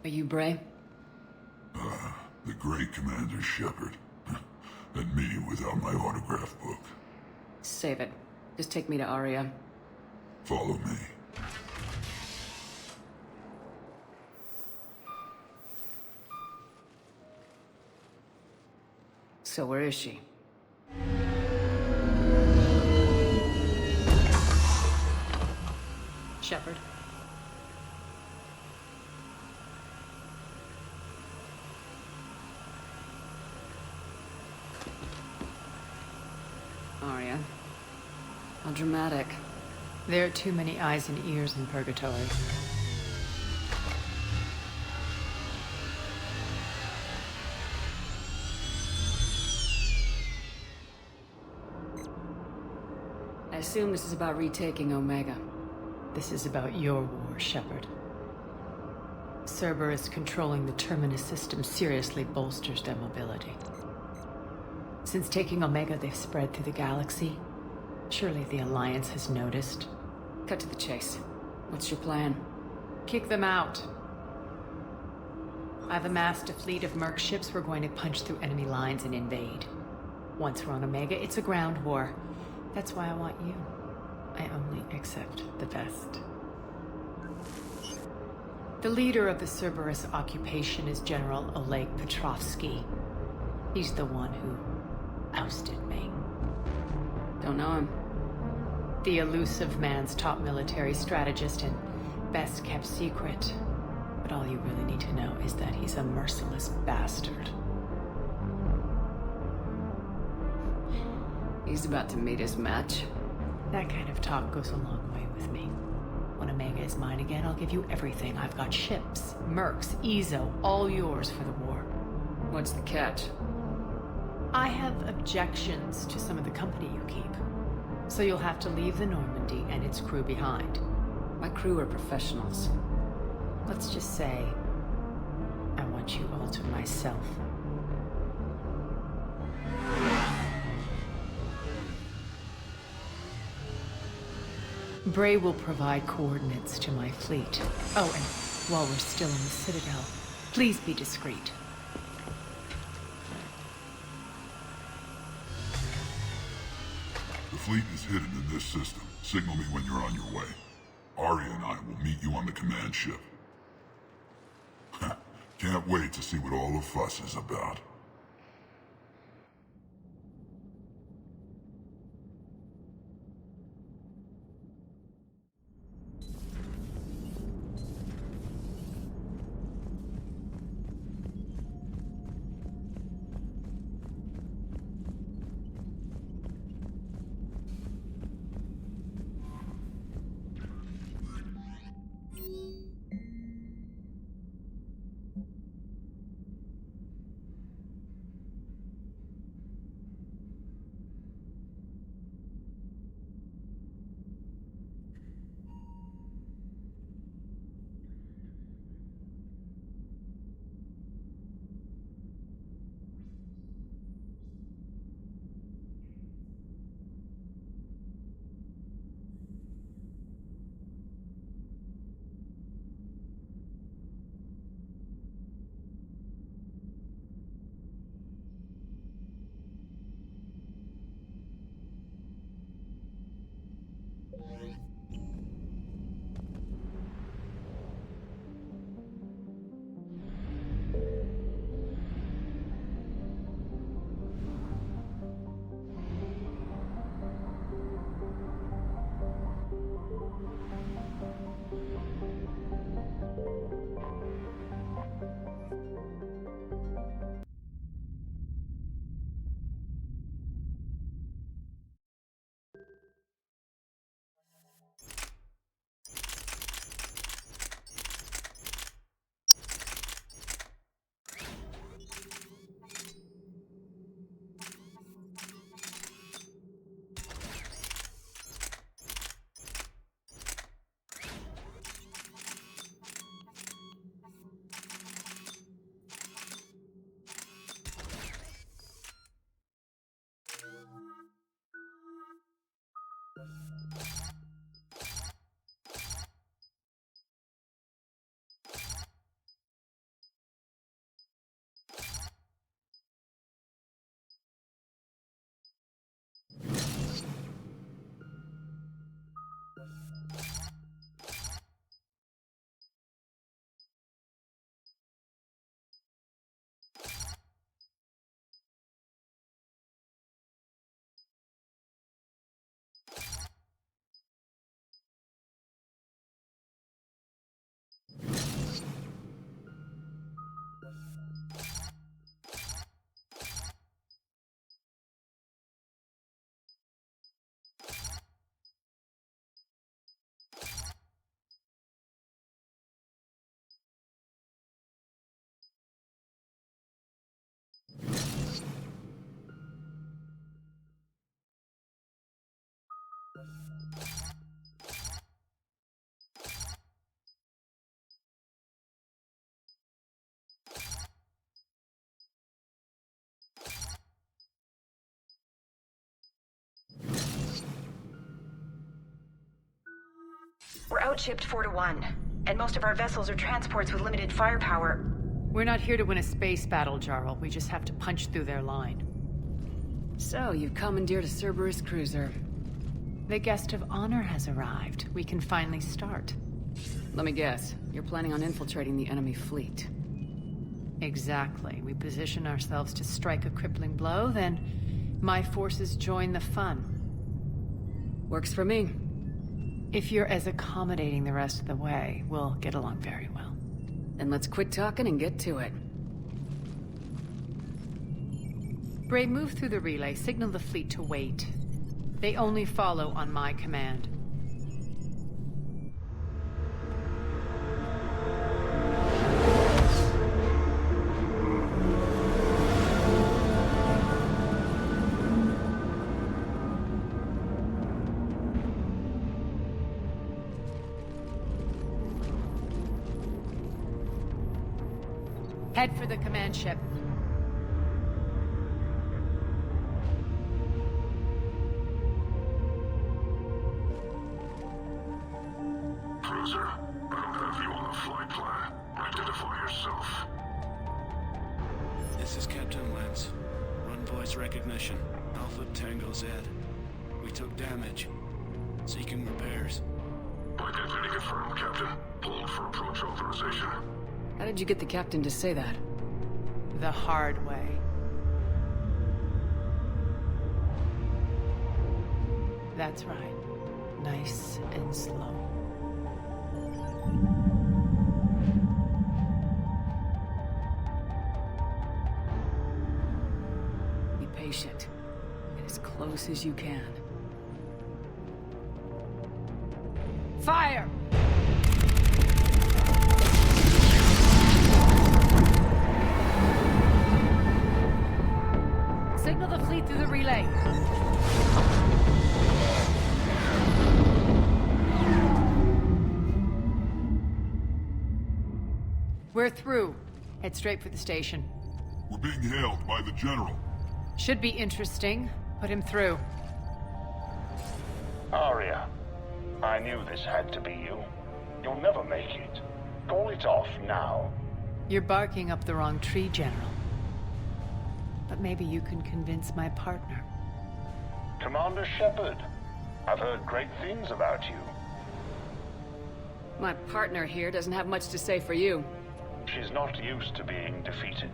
Are you Bray? The great Commander Shepard. And me without my autograph book. Save it. Just take me to Aria. Follow me. So where is she? Shepard. Aria. How dramatic. There are too many eyes and ears in Purgatory. I assume this is about retaking Omega. This is about your war, Shepard. Cerberus controlling the Terminus system seriously bolsters their mobility. Since taking Omega, they've spread through the galaxy. Surely the Alliance has noticed. Cut to the chase. What's your plan? Kick them out. I've amassed a fleet of merc ships. We're going to punch through enemy lines and invade. Once we're on Omega, it's a ground war. That's why I want you. I only accept the best. The leader of the Cerberus occupation is General Oleg Petrovsky. He's the one who ousted me. Don't know him. The elusive man's top military strategist and best kept secret. But all you really need to know is that he's a merciless bastard. He's about to meet his match. That kind of talk goes a long way with me. When Omega is mine again, I'll give you everything. I've got ships, mercs, Ezo, all yours for the war. What's the catch? I have objections to some of the company you keep. So you'll have to leave the Normandy and its crew behind. My crew are professionals. Let's just say, I want you all to myself. Bray will provide coordinates to my fleet. Oh, and while we're still in the Citadel, please be discreet. The fleet is hidden in this system. Signal me when you're on your way. Arya and I will meet you on the command ship. Can't wait to see what all the fuss is about. We're outshipped 4-1, and most of our vessels are transports with limited firepower. We're not here to win a space battle, Jarl. We just have to punch through their line. So, you've commandeered a Cerberus cruiser. The guest of honor has arrived. We can finally start. Let me guess, you're planning on infiltrating the enemy fleet. Exactly. We position ourselves to strike a crippling blow, then my forces join the fun. Works for me. If you're as accommodating the rest of the way, we'll get along very well. Then let's quit talking and get to it. Bray, move through the relay. Signal the fleet to wait. They only follow on my command. Head for the command ship. Cruiser, I don't have you on the flight plan. Identify yourself. This is Captain Lance. Run voice recognition. Alpha Tango Z. We took damage. Seeking repairs. Identity confirmed, Captain. Hold for approach authorization. How did you get the captain to say that? The hard way. That's right. Nice and slow. Be patient. Get as close as you can. Fire! Signal the fleet through the relay. We're through. Head straight for the station. We're being hailed by the General. Should be interesting. Put him through. Arya, I knew this had to be you. You'll never make it. Call it off now. You're barking up the wrong tree, General. But maybe you can convince my partner. Commander Shepard, I've heard great things about you. My partner here doesn't have much to say for you. She's not used to being defeated.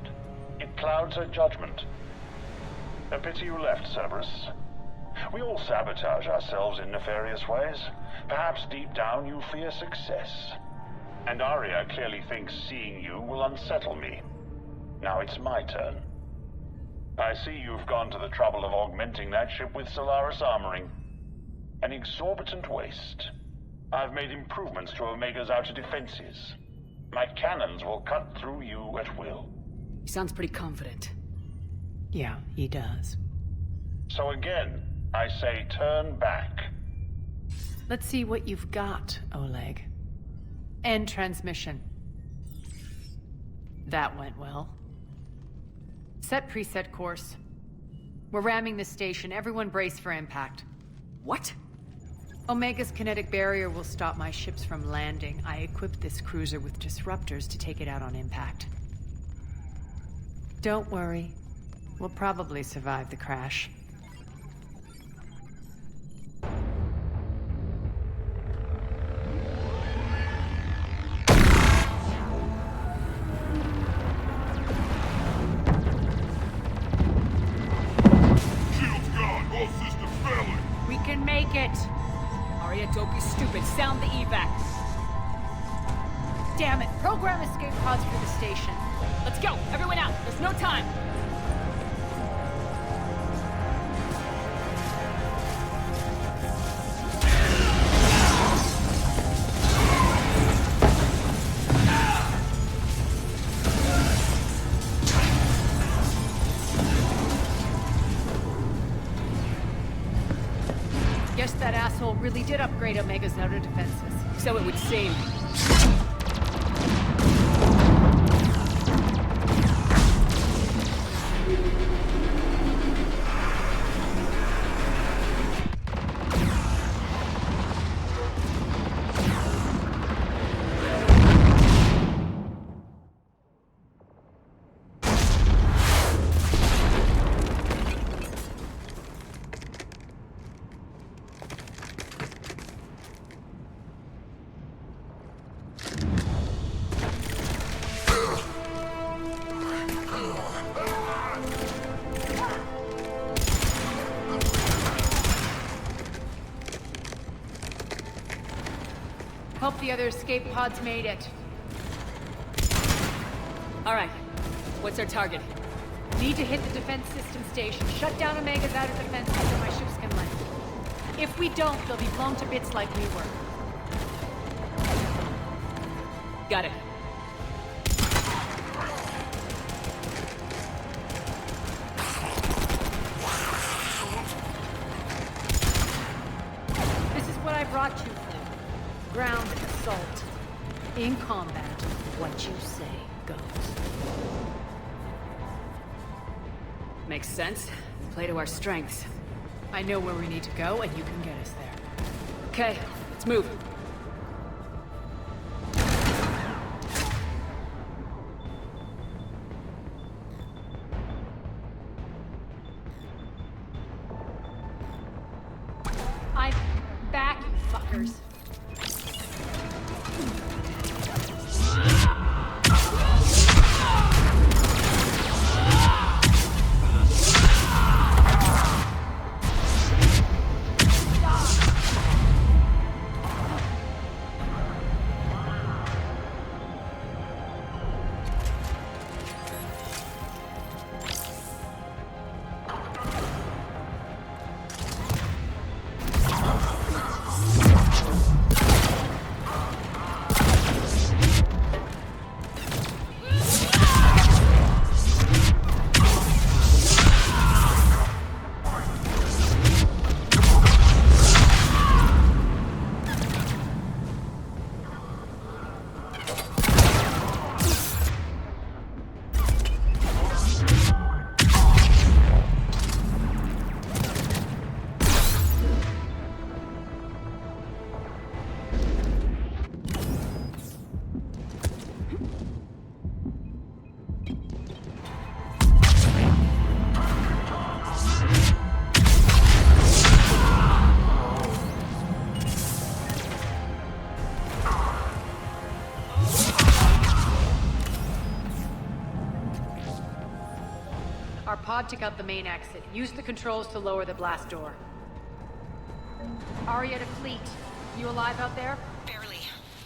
It clouds her judgment. A pity you left, Cerberus. We all sabotage ourselves in nefarious ways. Perhaps deep down you fear success. And Arya clearly thinks seeing you will unsettle me. Now it's my turn. I see you've gone to the trouble of augmenting that ship with Solaris armoring. An exorbitant waste. I've made improvements to Omega's outer defenses. My cannons will cut through you at will. He sounds pretty confident. Yeah, he does. So again, I say turn back. Let's see what you've got, Oleg. End transmission. That went well. Set preset course. We're ramming the station. Everyone brace for impact. What? Omega's kinetic barrier will stop my ships from landing. I equipped this cruiser with disruptors to take it out on impact. Don't worry. We'll probably survive the crash. Shield's gone. All systems failing. We can make it! Arya, don't be stupid. Sound the evac. Damn it! Program escape pods for the station. Let's go. Everyone out. There's no time. Guess that asshole asshole really did upgrade Omega's outer defenses. So it would seem. Hope the other escape pods made it. All right. What's our target? Need to hit the defense system station, shut down Omega's outer defenses so my ships can land. If we don't, they'll be blown to bits like we were. Got it. This is what I brought you for. Ground assault. In combat, what you say goes. Makes sense. Play to our strengths. I know where we need to go, and you can get us there. Okay, let's move. I'm back, you fuckers. Our pod took out the main exit. Use the controls to lower the blast door. Aria to fleet. You alive out there? Barely.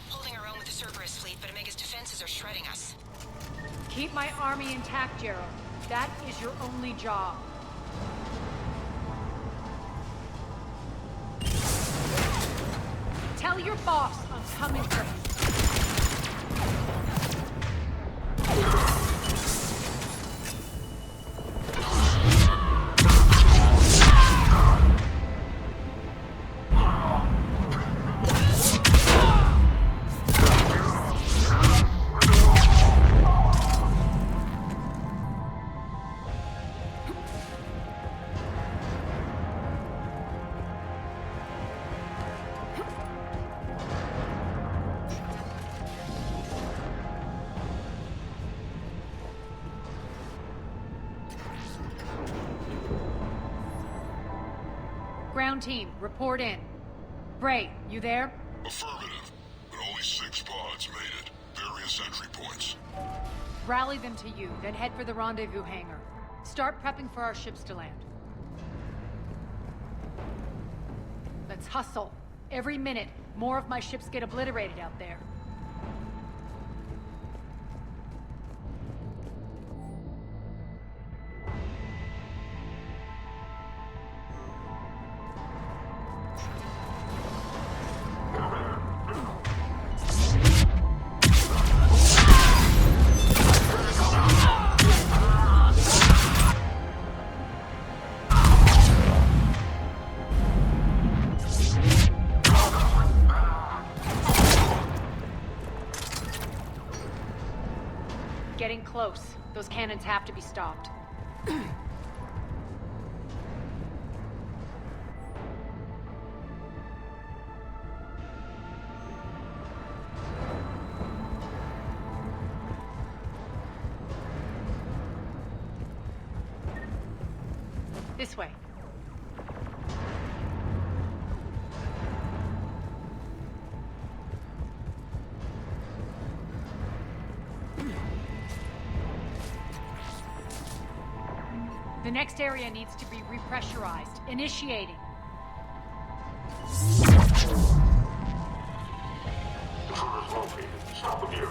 Holding our own with the Cerberus fleet, but Omega's defenses are shredding us. Keep my army intact, Gerald. That is your only job. Tell your boss I'm coming for him. Ground team, report in. Bray, you there? Affirmative, but only 6 pods made it. Various entry points. Rally them to you, then head for the rendezvous hangar. Start prepping for our ships to land. Let's hustle. Every minute, more of my ships get obliterated out there. getting close. Those cannons have to be stopped. This way. The next area needs to be repressurized. Initiating. Intruders located. Stop again.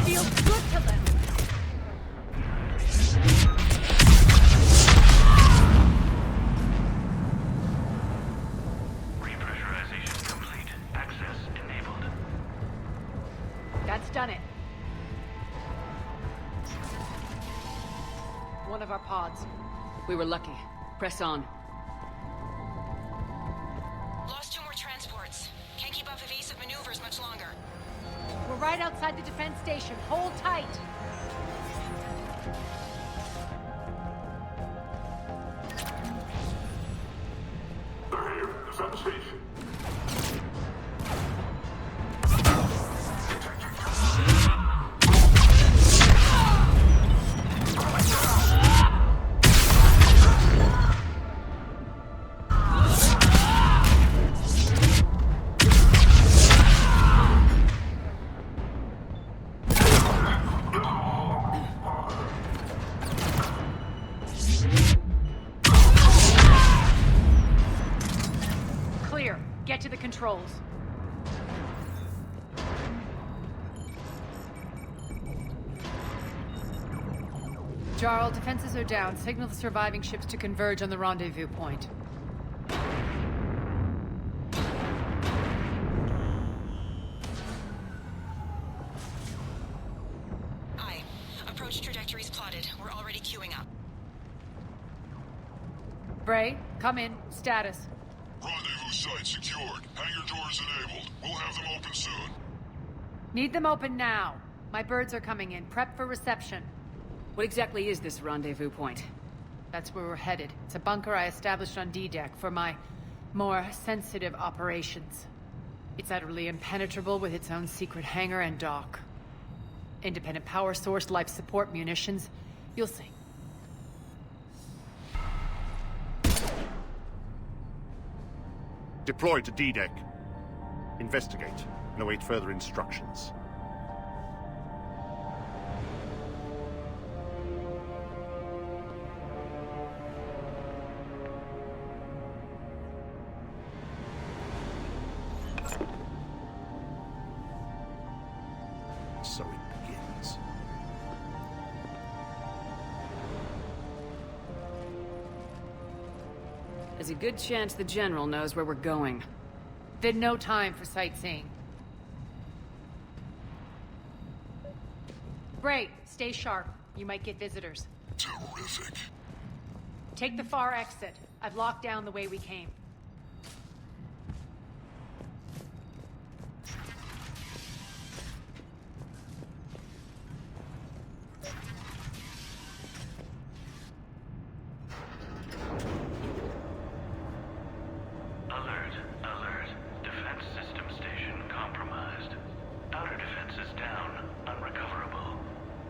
Feels good to them. Repressurization complete. Access enabled. That's done it. One of our pods. We were lucky. Press on. Lost 2 more transports. Can't keep up evasive maneuvers much longer. We're right outside the defense station. Hold tight. They're here. Defense station. Clear. Get to the controls. Jarl, defenses are down. Signal the surviving ships to converge on the rendezvous point. Aye. Approach trajectories plotted. We're already queuing up. Bray, come in. Status. Rendezvous site secured. Hangar doors enabled. We'll have them open soon. Need them open now. My birds are coming in. Prep for reception. What exactly is this rendezvous point? That's where we're headed. It's a bunker I established on D-Deck for my more sensitive operations. It's utterly impenetrable with its own secret hangar and dock. Independent power source, life support, munitions. You'll see. Deploy to D-Deck. Investigate and await further instructions. So it begins. There's a good chance the General knows where we're going. Then no time for sightseeing. Bray, stay sharp. You might get visitors. Terrific. Take the far exit. I've locked down the way we came. Alert, alert. Defense system station compromised. Outer defenses down, unrecoverable.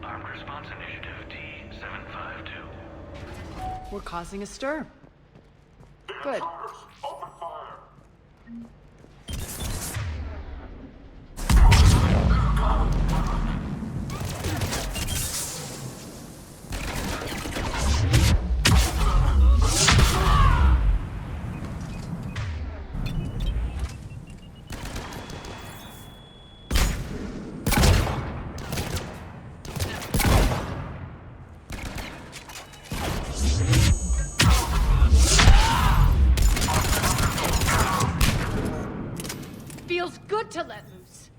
Armed Response Initiative D-752. We're causing a stir. Good. Open fire. feels good to let loose.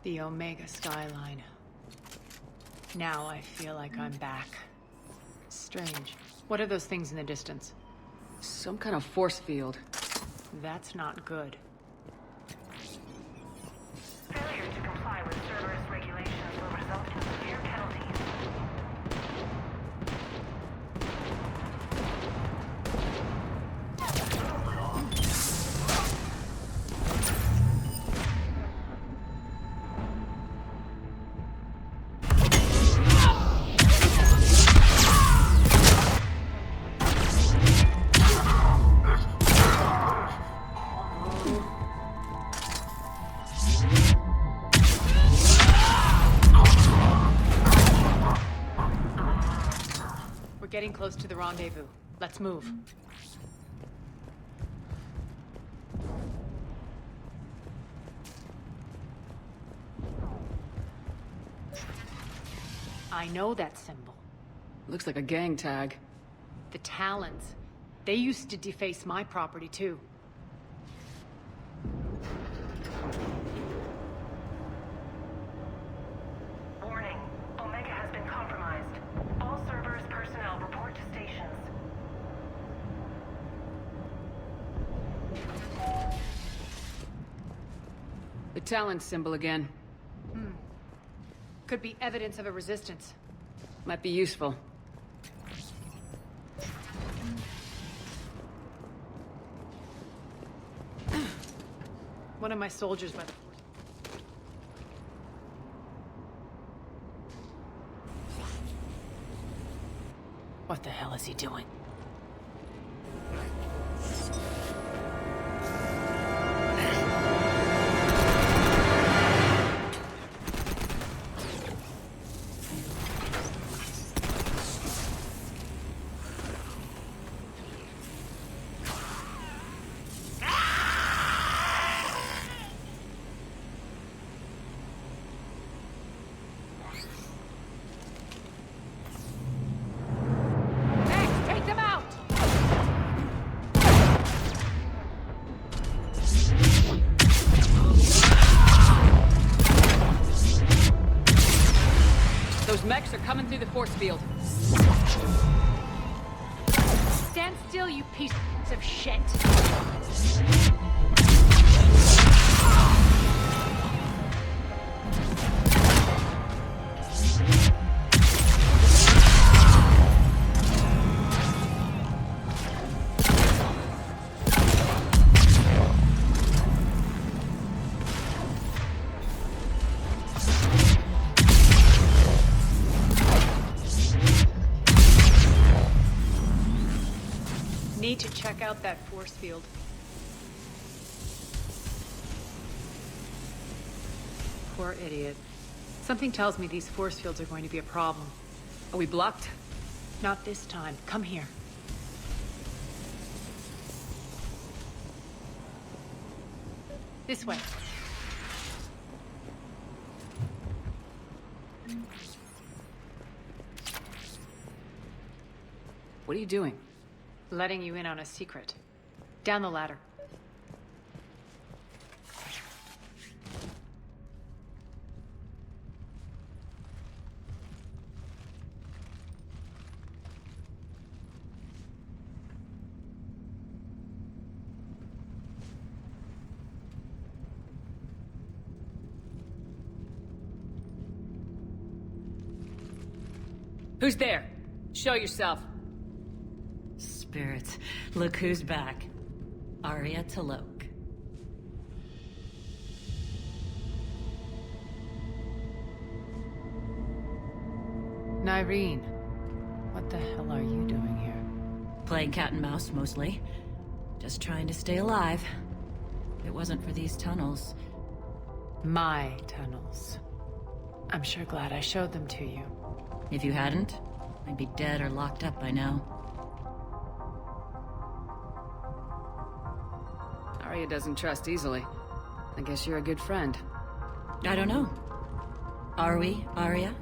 The Omega skyline. Now I feel like I'm back. Strange. What are those things in the distance? Some kind of force field. That's not good. Failure to comply with Cerberus regulations will result in severe penalties. Getting close to the rendezvous. Let's move. I know that symbol. Looks like a gang tag. The Talons. They used to deface my property too. Warning. Omega has been compromised. All Cerberus personnel report to stations. The Talon symbol again. Could be evidence of a resistance. Might be useful. One of my soldiers by the force. What the hell is he doing? Take them out! Those mechs are coming through the force field. Stand still, you piece of shit! Need to check out that force field. Poor idiot. Something tells me these force fields are going to be a problem. Are we blocked? Not this time. Come here. This way. What are you doing? Letting you in on a secret. Down the ladder. Who's there? Show yourself. Spirits, look who's back. Arya T'Loak. Nyreen, what the hell are you doing here? Playing cat and mouse, mostly. Just trying to stay alive. If it wasn't for these tunnels. My tunnels. I'm sure glad I showed them to you. If you hadn't, I'd be dead or locked up by now. Arya doesn't trust easily. I guess you're a good friend. I don't know. Are we, Arya?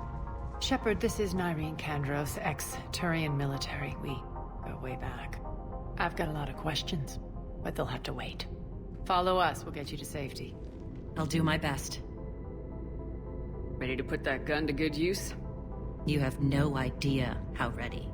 Shepard, this is Nyreen Kandros, ex-Turian military. We go way back. I've got a lot of questions, but they'll have to wait. Follow us, we'll get you to safety. I'll do my best. Ready to put that gun to good use? You have no idea how ready.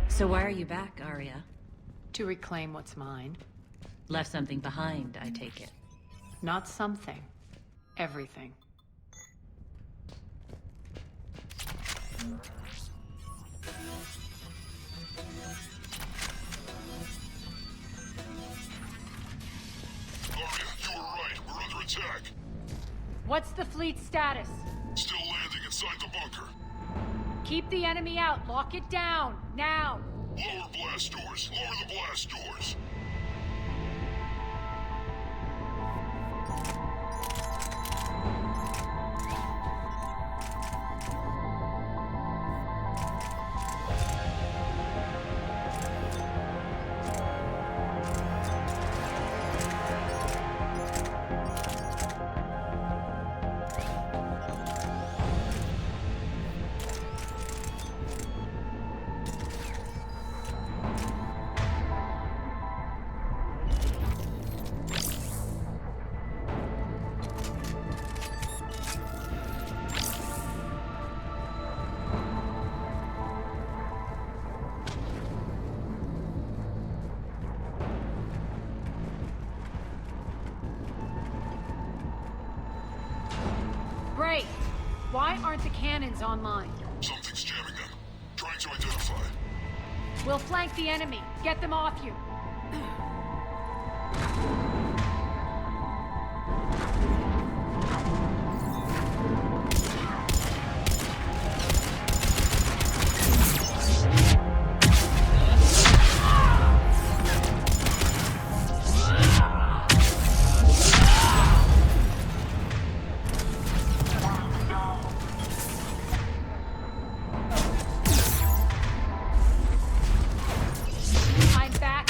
So why are you back, Arya? To reclaim what's mine. Left something behind, I take it. Not something. Everything. Arya, you were right. We're under attack. What's the fleet's status? Still landing inside the bunker. Keep the enemy out. Lock it down. Now. Lower blast doors. Lower the blast doors. Great. Why aren't the cannons online? Something's jamming them. Trying to identify. We'll flank the enemy. Get them off you. I'm back.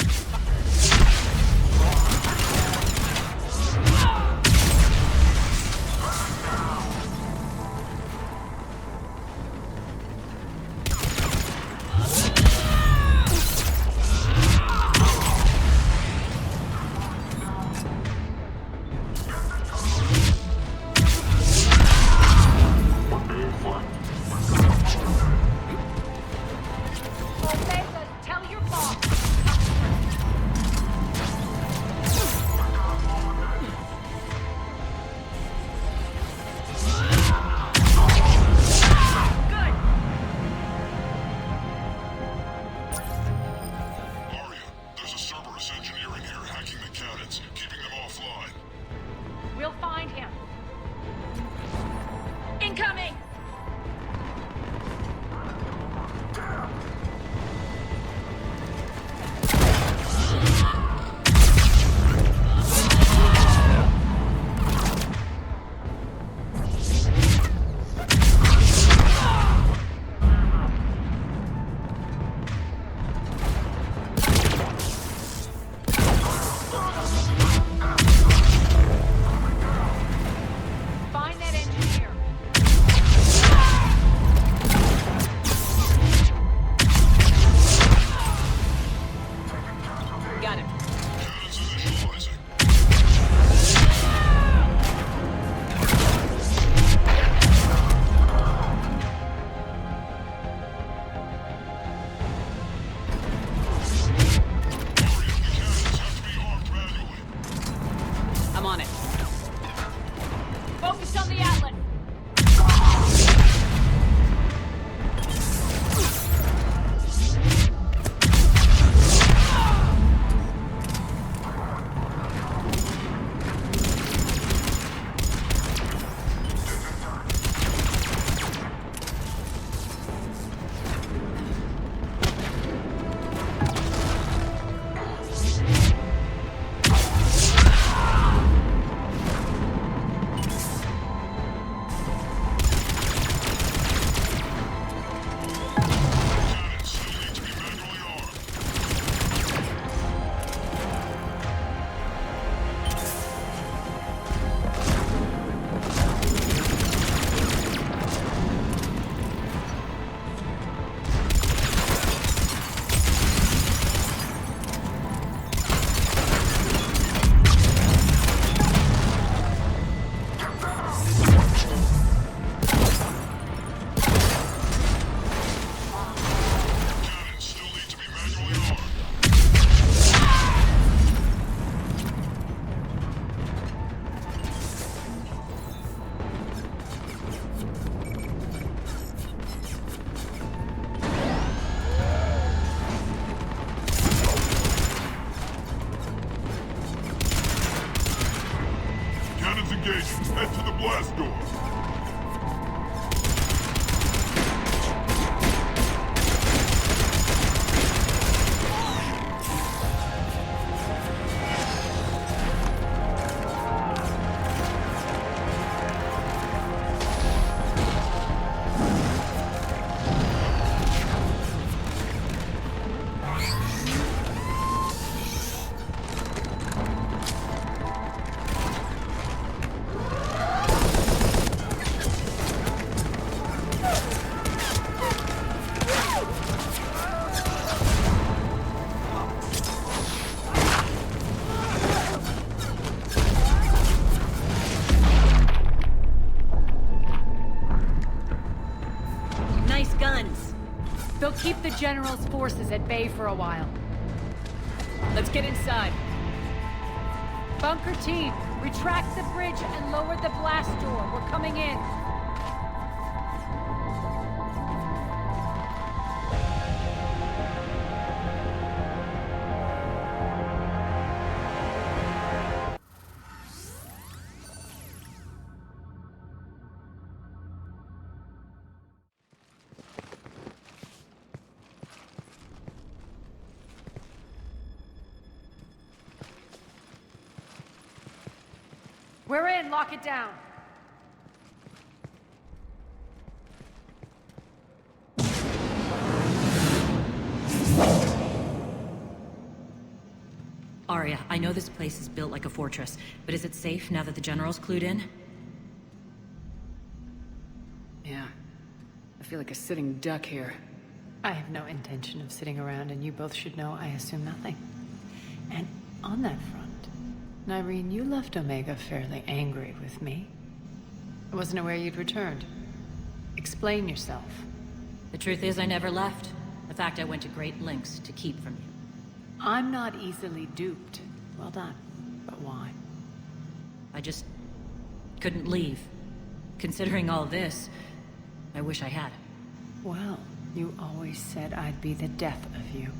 blast door! Nice guns. They'll keep the General's forces at bay for a while. Let's get inside. Bunker team, retract the bridge and lower the blast door. We're coming in. We're in. Lock it down. Arya, I know this place is built like a fortress, but is it safe now that the General's clued in? Yeah. I feel like a sitting duck here. I have no intention of sitting around, and you both should know I assume nothing. And on that front, Nyreen, you left Omega fairly angry with me. I wasn't aware you'd returned. Explain yourself. The truth is I never left. The fact I went to great lengths to keep from you. I'm not easily duped. Well done. But why? I just couldn't leave. Considering all this, I wish I had. Well, you always said I'd be the death of you.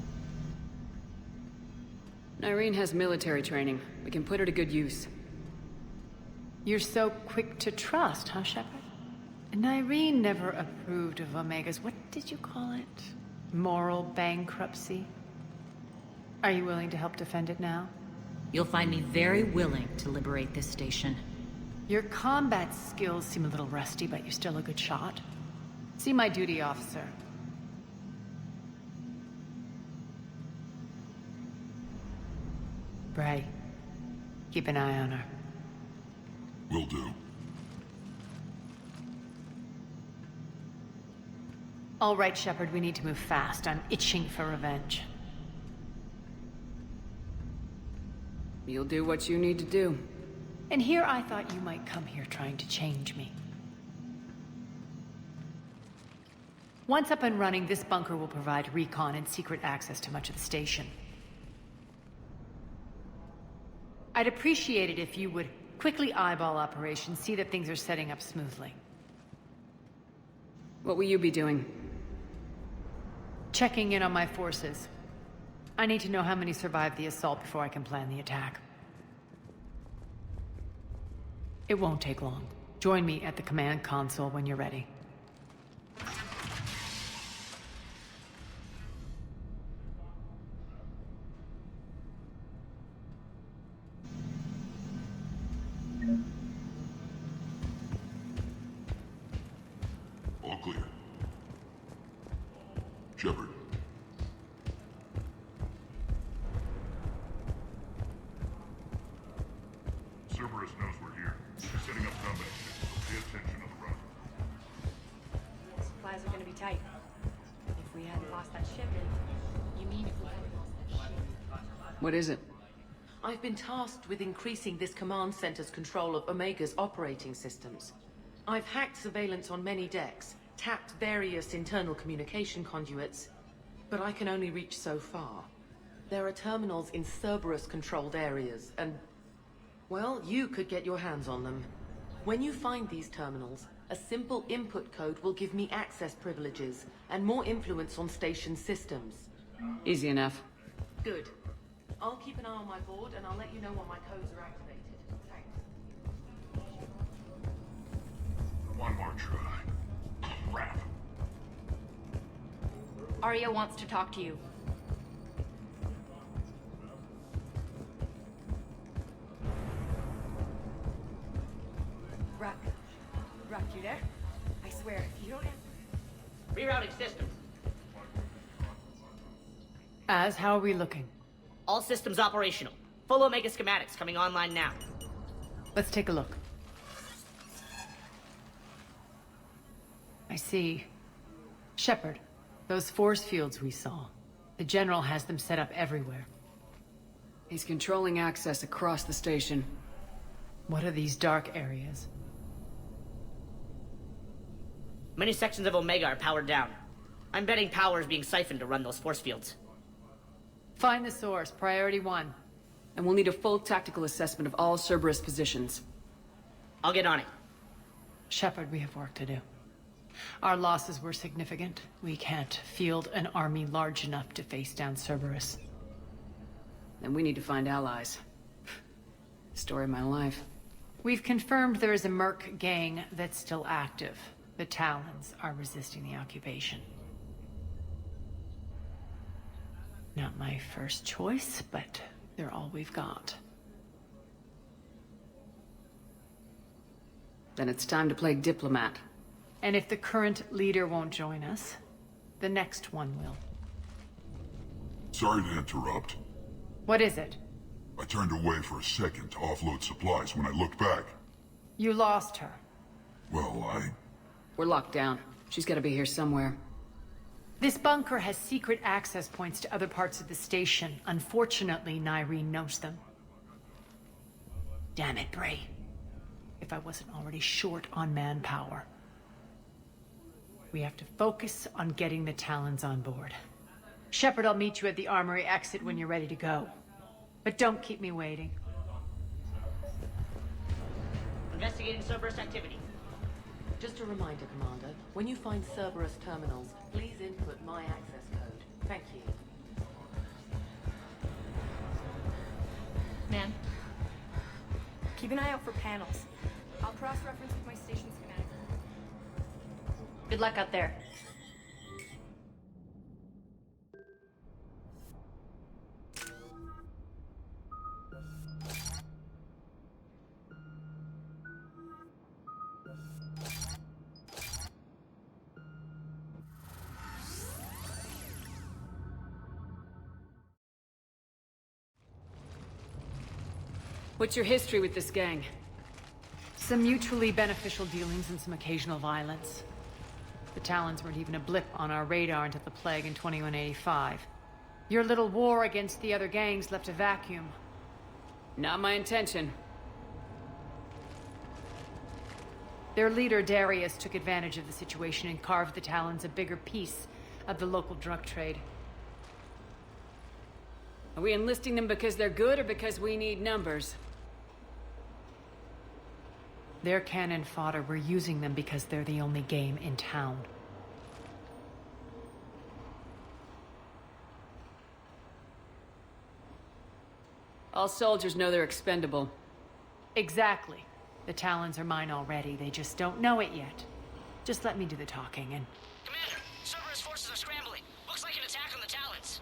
Nyreen has military training. We can put her to good use. You're so quick to trust, huh, Shepard? Nyreen never approved of Omega's, what did you call it? Moral bankruptcy? Are you willing to help defend it now? You'll find me very willing to liberate this station. Your combat skills seem a little rusty, but you're still a good shot. See my duty officer. Bray, keep an eye on her. Will do. All right, Shepard, we need to move fast. I'm itching for revenge. You'll do what you need to do. And here I thought you might come here trying to change me. Once up and running, this bunker will provide recon and secret access to much of the station. I'd appreciate it if you would quickly eyeball operations, see that things are setting up smoothly. What will you be doing? Checking in on my forces. I need to know how many survived the assault before I can plan the attack. It won't take long. Join me at the command console when you're ready. All clear. Shepard. Cerberus knows we're here. He's setting up combat ships, so pay attention on the run. Supplies are gonna be tight. If we hadn't lost that ship, you mean if we hadn't lost that ship? What is it? I've been tasked with increasing this command center's control of Omega's operating systems. I've hacked surveillance on many decks, tapped various internal communication conduits, but I can only reach so far. There are terminals in Cerberus-controlled areas, and, well, you could get your hands on them. When you find these terminals, a simple input code will give me access privileges and more influence on station systems. Easy enough. Good. I'll keep an eye on my board, and I'll let you know when my codes are activated. Thanks. One more try. Crap. Arya wants to talk to you. Ruck, you there? I swear, if you don't answer... Rerouting systems. How are we looking? All systems operational. Full Omega schematics coming online now. Let's take a look. I see. Shepard, those force fields we saw. The General has them set up everywhere. He's controlling access across the station. What are these dark areas? Many sections of Omega are powered down. I'm betting power is being siphoned to run those force fields. Find the source, priority 1. And we'll need a full tactical assessment of all Cerberus positions. I'll get on it. Shepard, we have work to do. Our losses were significant. We can't field an army large enough to face down Cerberus. Then we need to find allies. Story of my life. We've confirmed there is a Merc gang that's still active. The Talons are resisting the occupation. Not my first choice, but they're all we've got. Then it's time to play diplomat. And if the current leader won't join us, the next one will. Sorry to interrupt. What is it? I turned away for a second to offload supplies. When I looked back, You lost her. well, We're locked down. She's gotta be here somewhere. This bunker has secret access points to other parts of the station. Unfortunately, Nyreen knows them. Damn it, Bray. If I wasn't already short on manpower. We have to focus on getting the Talons on board. Shepard, I'll meet you at the armory exit when you're ready to go. But don't keep me waiting. Investigating Cerberus activity. Just a reminder, Commander. When you find Cerberus terminals, please input my access code. Thank you. Man, keep an eye out for panels. I'll cross-reference with my station schematic. Good luck out there. What's your history with this gang? Some mutually beneficial dealings and some occasional violence. The Talons weren't even a blip on our radar until the plague in 2185. Your little war against the other gangs left a vacuum. Not my intention. Their leader, Darius, took advantage of the situation and carved the Talons a bigger piece of the local drug trade. Are we enlisting them because they're good or because we need numbers? They're cannon fodder. We're using them because they're the only game in town. All soldiers know they're expendable. Exactly. The Talons are mine already. They just don't know it yet. Just let me do the talking and... Commander, Cerberus forces are scrambling. Looks like an attack on the Talons.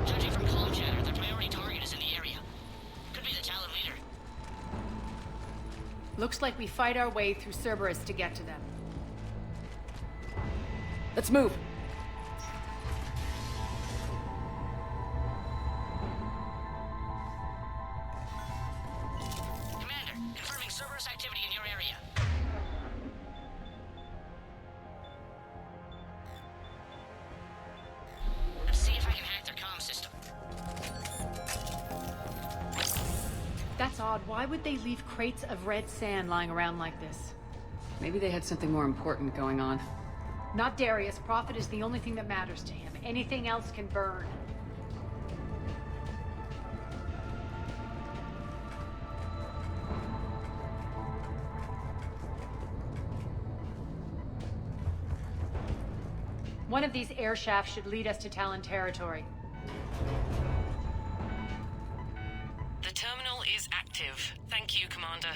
Judging from comm chatter, their priority target is in the area. Could be the Talon leader. Looks like we fight our way through Cerberus to get to them. Let's move. Commander, confirming Cerberus activity in your area. Let's see if I can hack their comm system. That's odd. Why would they leave crates of red sand lying around like this? Maybe they had something more important going on. Not Darius. Profit is the only thing that matters to him. Anything else can burn. One of these air shafts should lead us to Talon territory. The terminal is active. Thank you, Commander.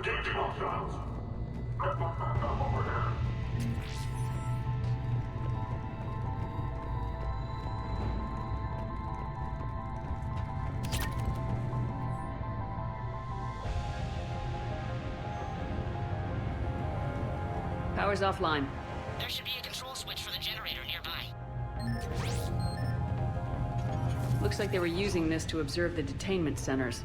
Engaging hostiles. Over there. Power's offline. There should be a control switch for the generator nearby. Looks like they were using this to observe the detainment centers.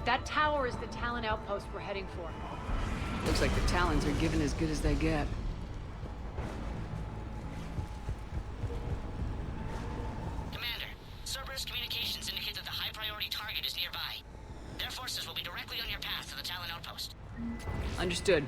That tower is the Talon outpost we're heading for. Looks like the Talons are given as good as they get. Commander, Cerberus communications indicate that the high-priority target is nearby. Their forces will be directly on your path to the Talon outpost. Understood.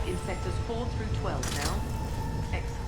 in sectors 4 through 12 now. Excellent.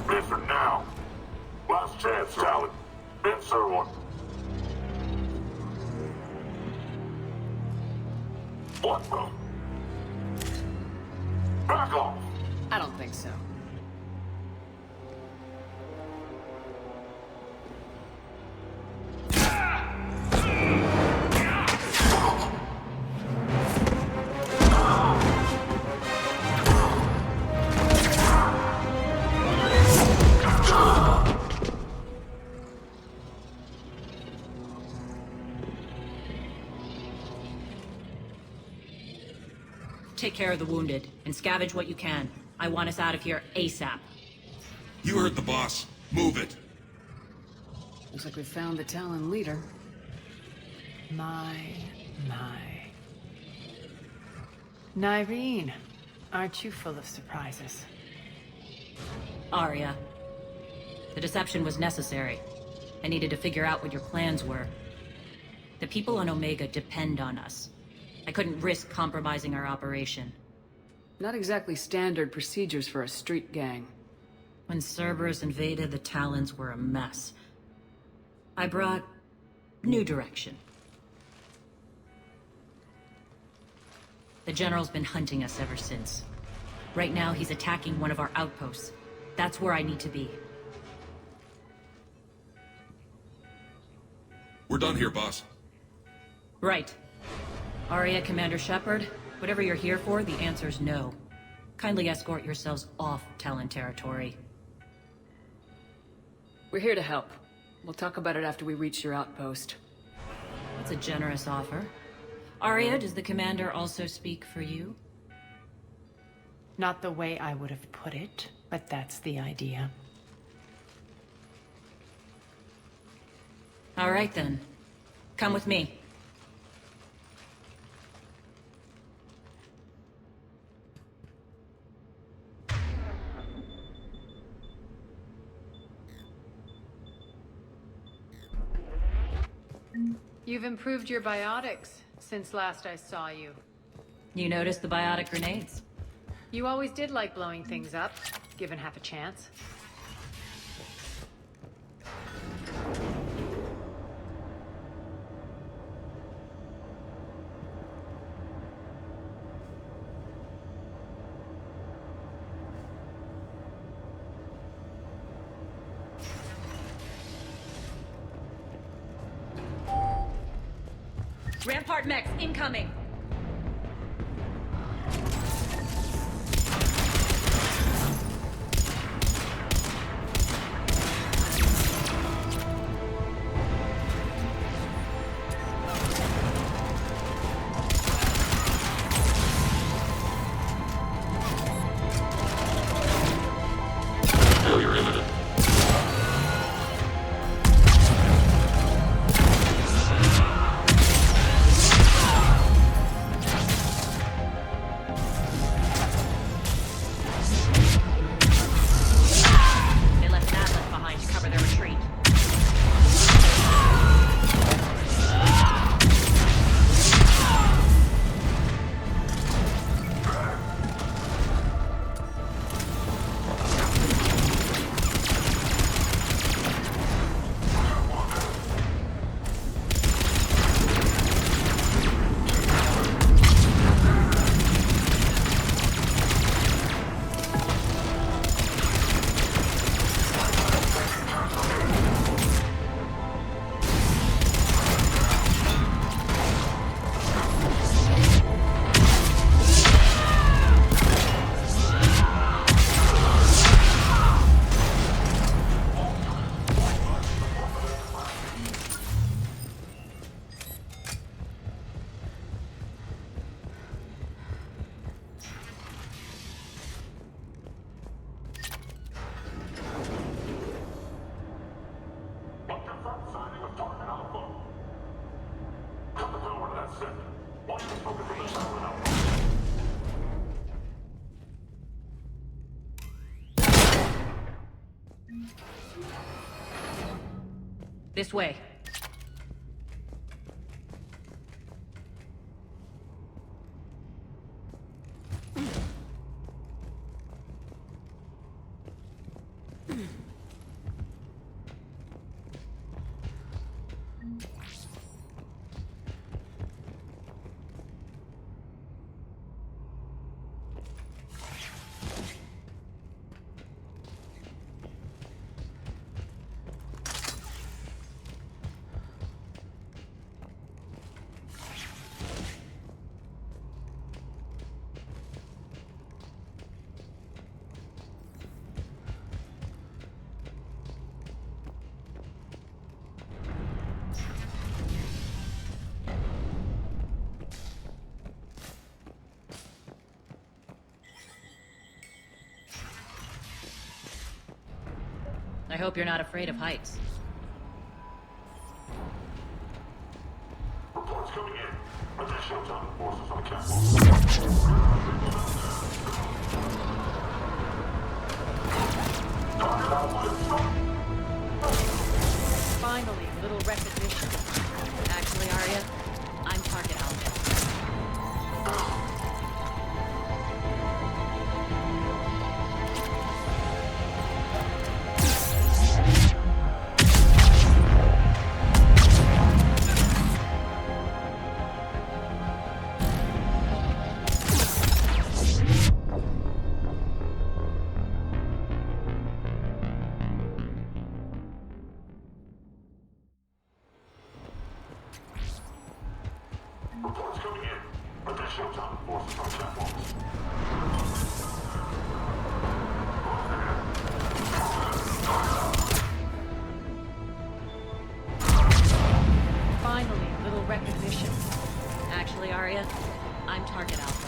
Answer now! Last chance, Talon! Answer one! What the? Back off! I don't think so. Take care of the wounded, and scavenge what you can. I want us out of here ASAP. You heard the boss. Move it. Looks like we found the Talon leader. My. Nyreen, aren't you full of surprises? Arya. The deception was necessary. I needed to figure out what your plans were. The people on Omega depend on us. I couldn't risk compromising our operation. Not exactly standard procedures for a street gang. When Cerberus invaded, the Talons were a mess. I brought new direction. The General's been hunting us ever since. Right now, he's attacking one of our outposts. That's where I need to be. We're done here, boss. Right. Arya, Commander Shepard, whatever you're here for, the answer's no. Kindly escort yourselves off Talon territory. We're here to help. We'll talk about it after we reach your outpost. That's a generous offer. Arya, does the Commander also speak for you? Not the way I would have put it, but that's the idea. All right then. Come with me. You've improved your biotics since last I saw you. You noticed the biotic grenades? You always did like blowing things up, given half a chance. Rampart mechs incoming! Failure imminent. They left an atlas behind to cover their retreat. This way. I hope you're not afraid of heights. Reports coming in. Additional Titan forces on catwalk. Finally, a little recognition. Actually, Arya, I'm target Alpha. Reports coming in. Additional Titan forces on catwalks. Finally, a little recognition. Actually, Arya, I'm target Alpha.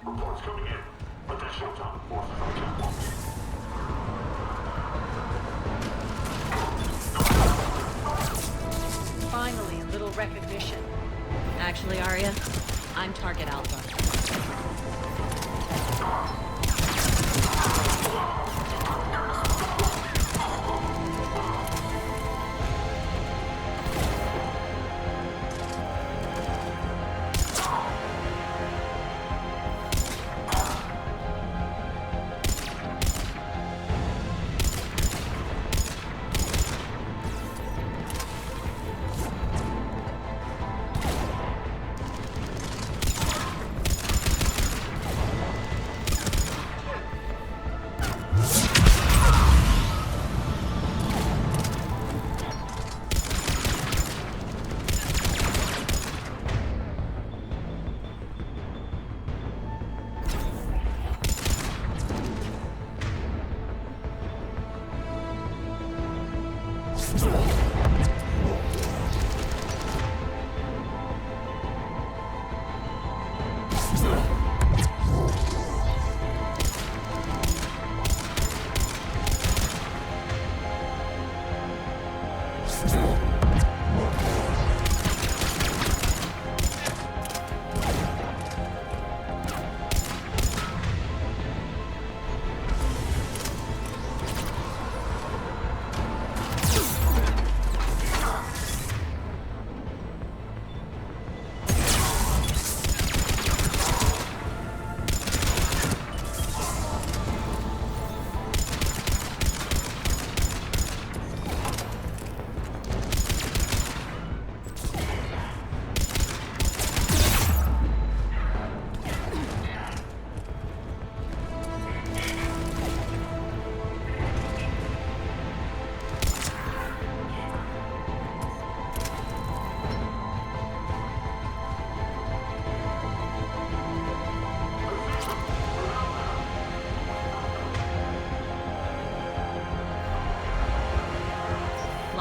Reports coming in. Additional Titan forces on catwalks. Finally, a little recognition. Actually, Arya, I'm target Alpha.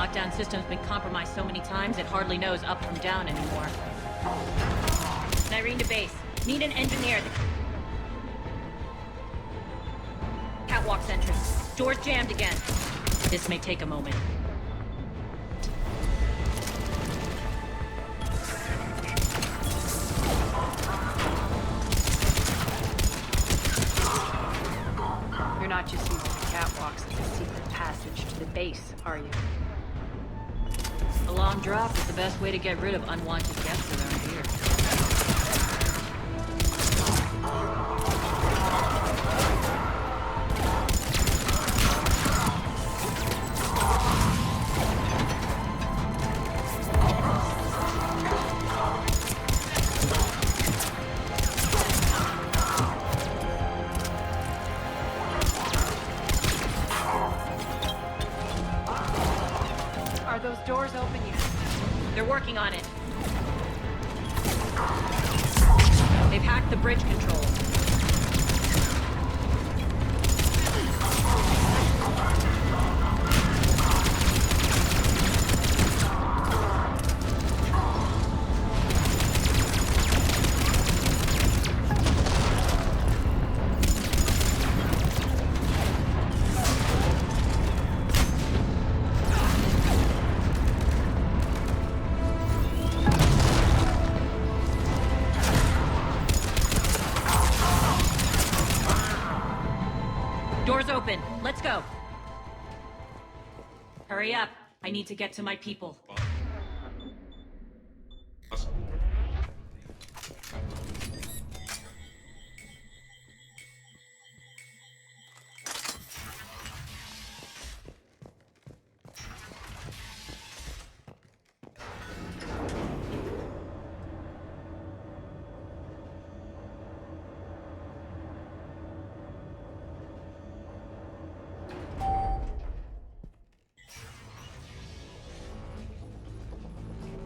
Lockdown system's been compromised so many times it hardly knows up from down anymore. Nyreen to base. Need an engineer. Catwalk's entrance. Door's jammed again. This may take a moment. You're not just using the catwalks as a secret passage to the base, are you? A long drop is the best way to get rid of unwanted guests around here. Are those doors open yet? They're working on it. They've hacked the bridge control. Doors open. Let's go. Hurry up. I need to get to my people.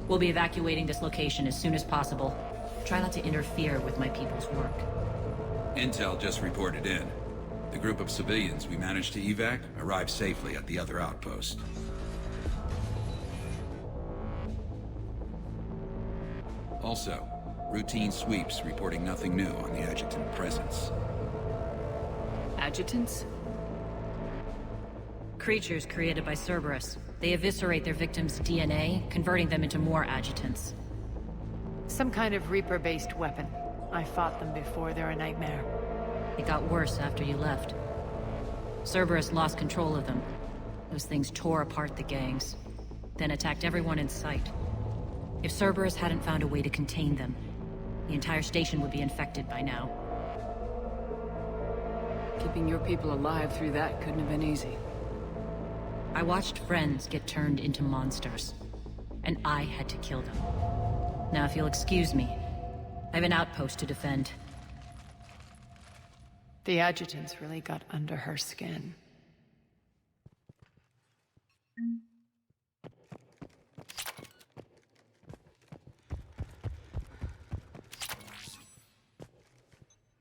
We'll be evacuating this location as soon as possible. Try not to interfere with my people's work. Intel just reported in. The group of civilians we managed to evac arrived safely at the other outpost. Also, routine sweeps reporting nothing new on the adjutant presence. Adjutants? Creatures created by Cerberus. They eviscerate their victims' DNA, converting them into more adjutants. Some kind of Reaper-based weapon. I fought them before, they're a nightmare. It got worse after you left. Cerberus lost control of them. Those things tore apart the gangs, then attacked everyone in sight. If Cerberus hadn't found a way to contain them, the entire station would be infected by now. Keeping your people alive through that couldn't have been easy. I watched friends get turned into monsters, and I had to kill them. Now, if you'll excuse me, I have an outpost to defend. The adjutants really got under her skin.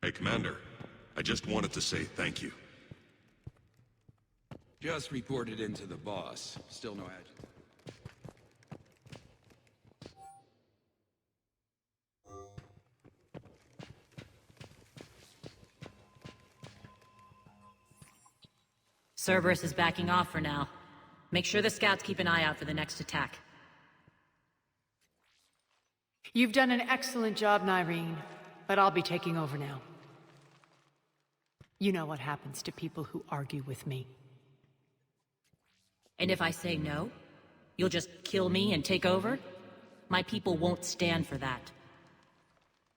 Hey, Commander. I just wanted to say thank you. Just reported into the boss. Still no adjutant. Cerberus is backing off for now. Make sure the scouts keep an eye out for the next attack. You've done an excellent job, Nyreen, but I'll be taking over now. You know what happens to people who argue with me. And if I say no, you'll just kill me and take over? My people won't stand for that.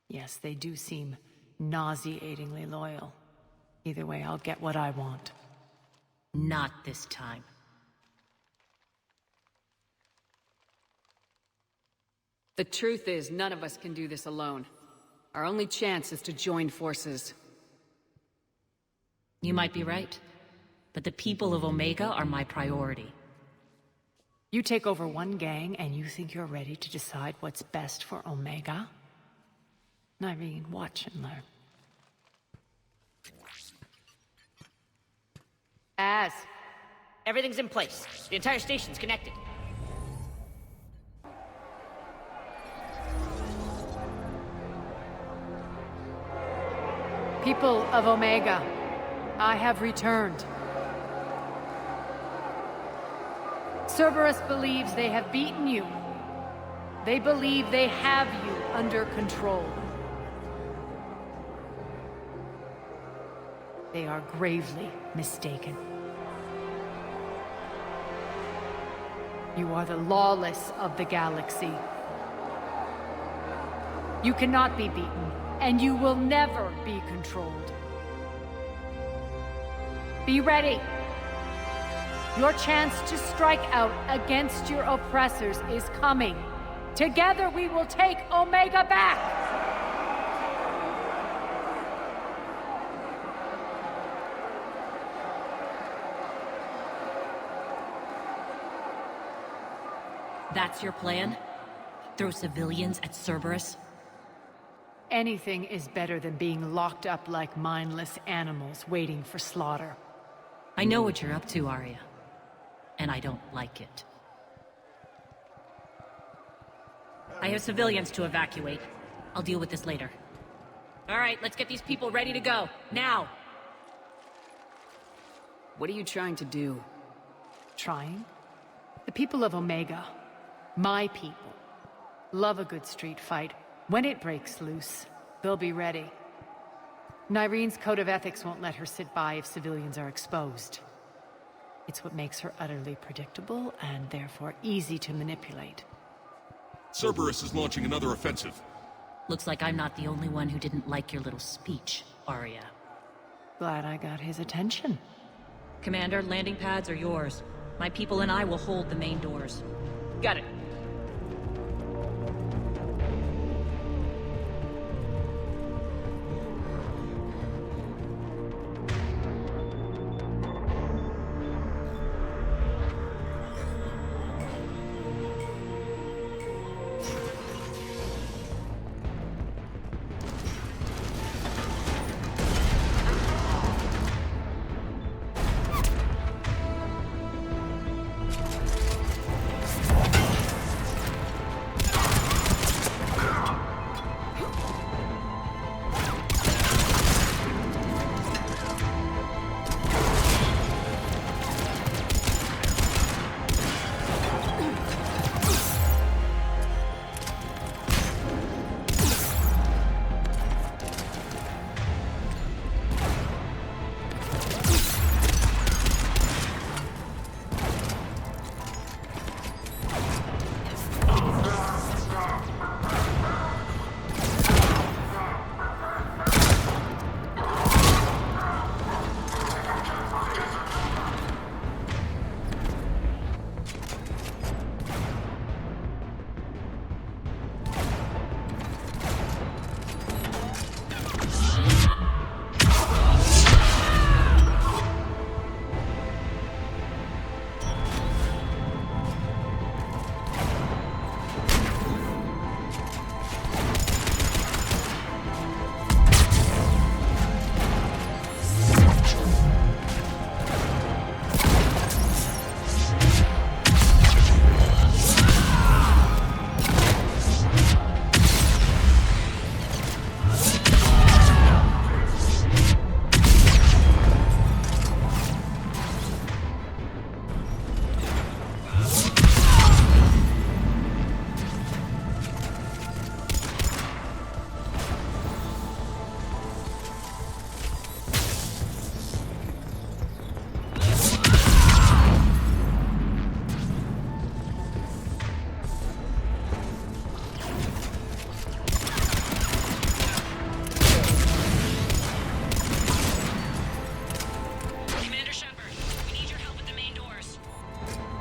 Yes, they do seem nauseatingly loyal. Either way, I'll get what I want. Not this time. The truth is, none of us can do this alone. Our only chance is to join forces. You might be right, but the people of Omega are my priority. You take over one gang and you think you're ready to decide what's best for Omega? Nyreen, watch and learn. Everything's in place. The entire station's connected. People of Omega, I have returned. Cerberus believes they have beaten you. They believe they have you under control. They are gravely mistaken. You are the lawless of the galaxy. You cannot be beaten, and you will never be controlled. Be ready. Your chance to strike out against your oppressors is coming. Together we will take Omega back! That's your plan? Throw civilians at Cerberus? Anything is better than being locked up like mindless animals waiting for slaughter. I know what you're up to, Arya. And I don't like it. I have civilians to evacuate. I'll deal with this later. All right, let's get these people ready to go. Now! What are you trying to do? Trying? The people of Omega, my people, love a good street fight. When it breaks loose, they'll be ready. Nyrene's code of ethics won't let her sit by if civilians are exposed. It's what makes her utterly predictable and therefore easy to manipulate. Cerberus is launching another offensive. Looks like I'm not the only one who didn't like your little speech, Arya. Glad I got his attention. Commander, landing pads are yours. My people and I will hold the main doors. Got it.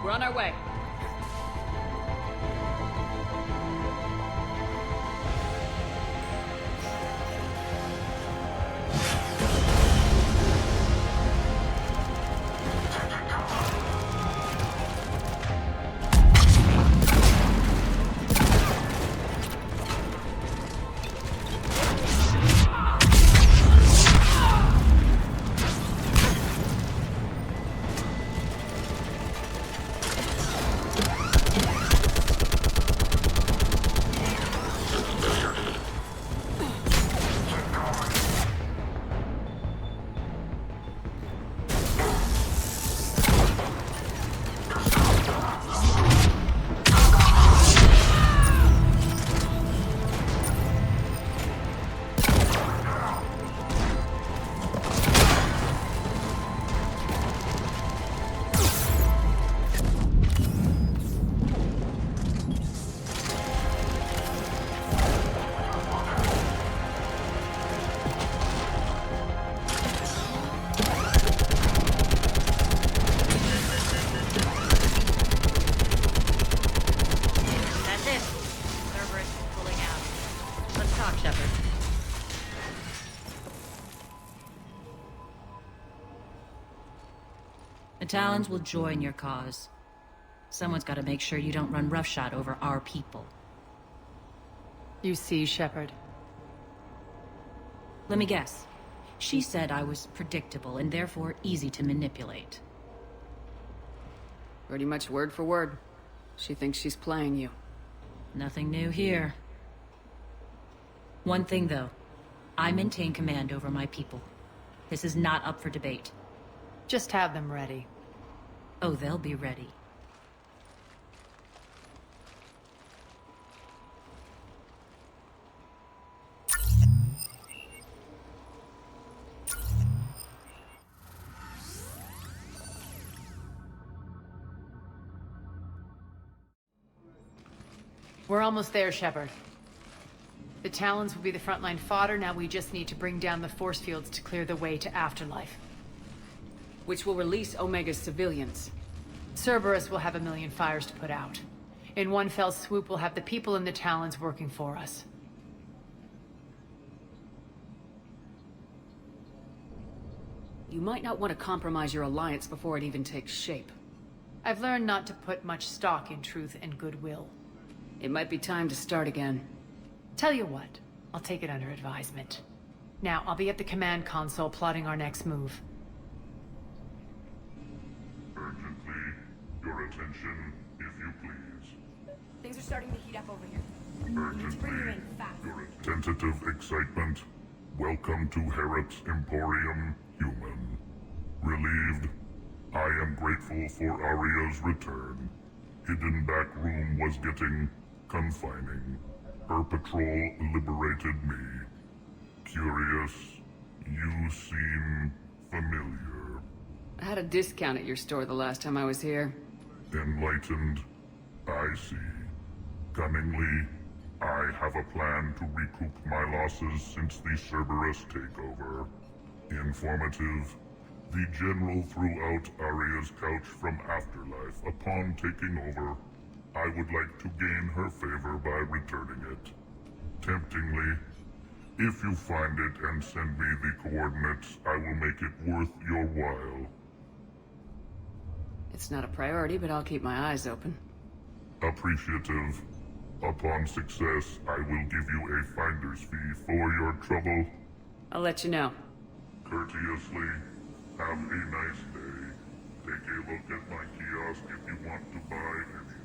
We're on our way. Talons will join your cause. Someone's got to make sure you don't run roughshod over our people. You see, Shepard. Let me guess. She said I was predictable and therefore easy to manipulate. Pretty much word for word. She thinks she's playing you. Nothing new here. One thing, though. I maintain command over my people. This is not up for debate. Just have them ready. Oh, they'll be ready. We're almost there, Shepard. The Talons will be the frontline fodder, now we just need to bring down the force fields to clear the way to Afterlife. Which will release Omega's civilians. Cerberus will have a million fires to put out. In one fell swoop, we'll have the people in the Talons working for us. You might not want to compromise your alliance before it even takes shape. I've learned not to put much stock in truth and goodwill. It might be time to start again. Tell you what, I'll take it under advisement. Now, I'll be at the command console plotting our next move. Urgently, your attention, if you please. Things are starting to heat up over here. We need to bring you in fast. Your tentative excitement. Welcome to Harrot's Emporium, human. Relieved, I am grateful for Aria's return. Hidden back room was getting confining. Her patrol liberated me. Curious, you seem familiar. I had a discount at your store the last time I was here. Enlightened, I see. Cunningly, I have a plan to recoup my losses since the Cerberus takeover. Informative, the General threw out Aria's couch from Afterlife upon taking over. I would like to gain her favor by returning it. Temptingly, if you find it and send me the coordinates, I will make it worth your while. It's not a priority, but I'll keep my eyes open. Appreciative. Upon success, I will give you a finder's fee for your trouble. I'll let you know. Courteously, have a nice day. Take a look at my kiosk if you want to buy anything.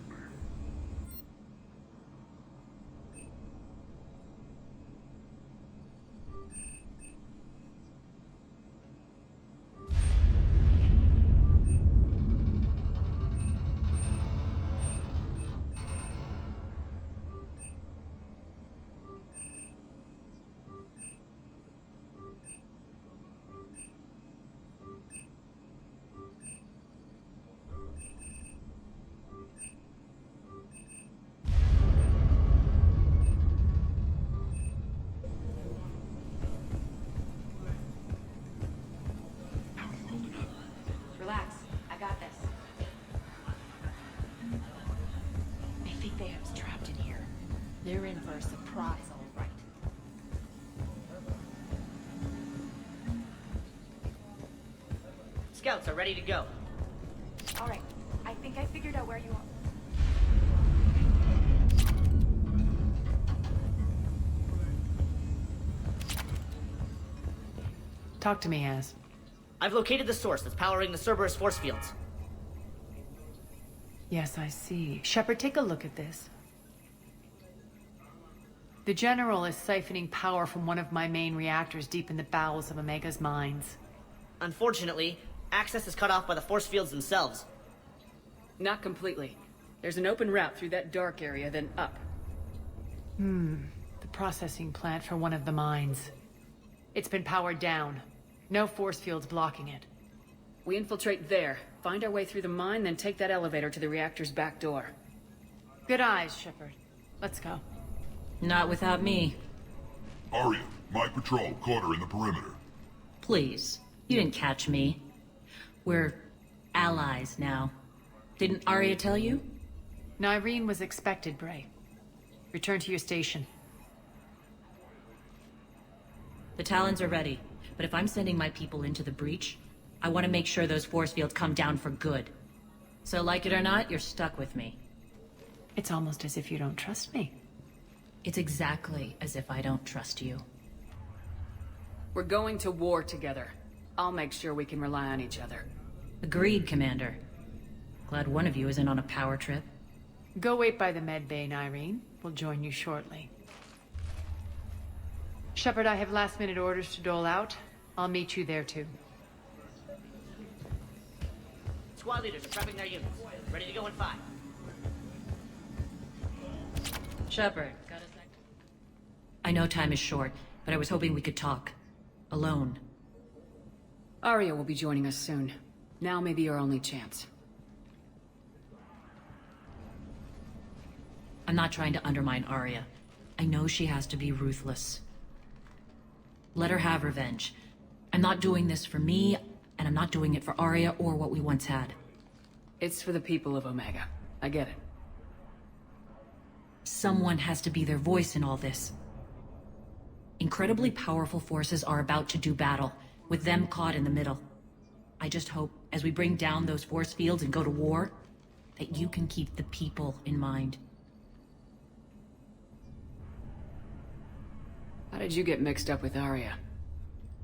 Relax. I got this. I think they have us trapped in here. They're in for a surprise, all right. Scouts are ready to go. All right. I think I figured out where you are. Talk to me, Az. I've located the source that's powering the Cerberus force fields. Yes, I see. Shepard, take a look at this. The General is siphoning power from one of my main reactors deep in the bowels of Omega's mines. Unfortunately, access is cut off by the force fields themselves. Not completely. There's an open route through that dark area, then up. The processing plant for one of the mines. It's been powered down. No force fields blocking it. We infiltrate there, find our way through the mine, then take that elevator to the reactor's back door. Good eyes, Shepard. Let's go. Not without me. Aria, my patrol caught her in the perimeter. Please. You didn't catch me. We're allies now. Didn't Aria tell you? Nyreen was expected, Bray. Return to your station. The Talons are ready, but if I'm sending my people into the breach, I want to make sure those force fields come down for good. So like it or not, you're stuck with me. It's almost as if you don't trust me. It's exactly as if I don't trust you. We're going to war together. I'll make sure we can rely on each other. Agreed, Commander. Glad one of you isn't on a power trip. Go wait by the med bay, Irene. We'll join you shortly. Shepard, I have last-minute orders to dole out. I'll meet you there, too. Squad leaders are prepping their units. Ready to go in 5. Shepard, got a sec? I know time is short, but I was hoping we could talk. Alone. Arya will be joining us soon. Now may be our only chance. I'm not trying to undermine Arya. I know she has to be ruthless. Let her have revenge. I'm not doing this for me, and I'm not doing it for Arya or what we once had. It's for the people of Omega. I get it. Someone has to be their voice in all this. Incredibly powerful forces are about to do battle, with them caught in the middle. I just hope, as we bring down those force fields and go to war, that you can keep the people in mind. How did you get mixed up with Arya?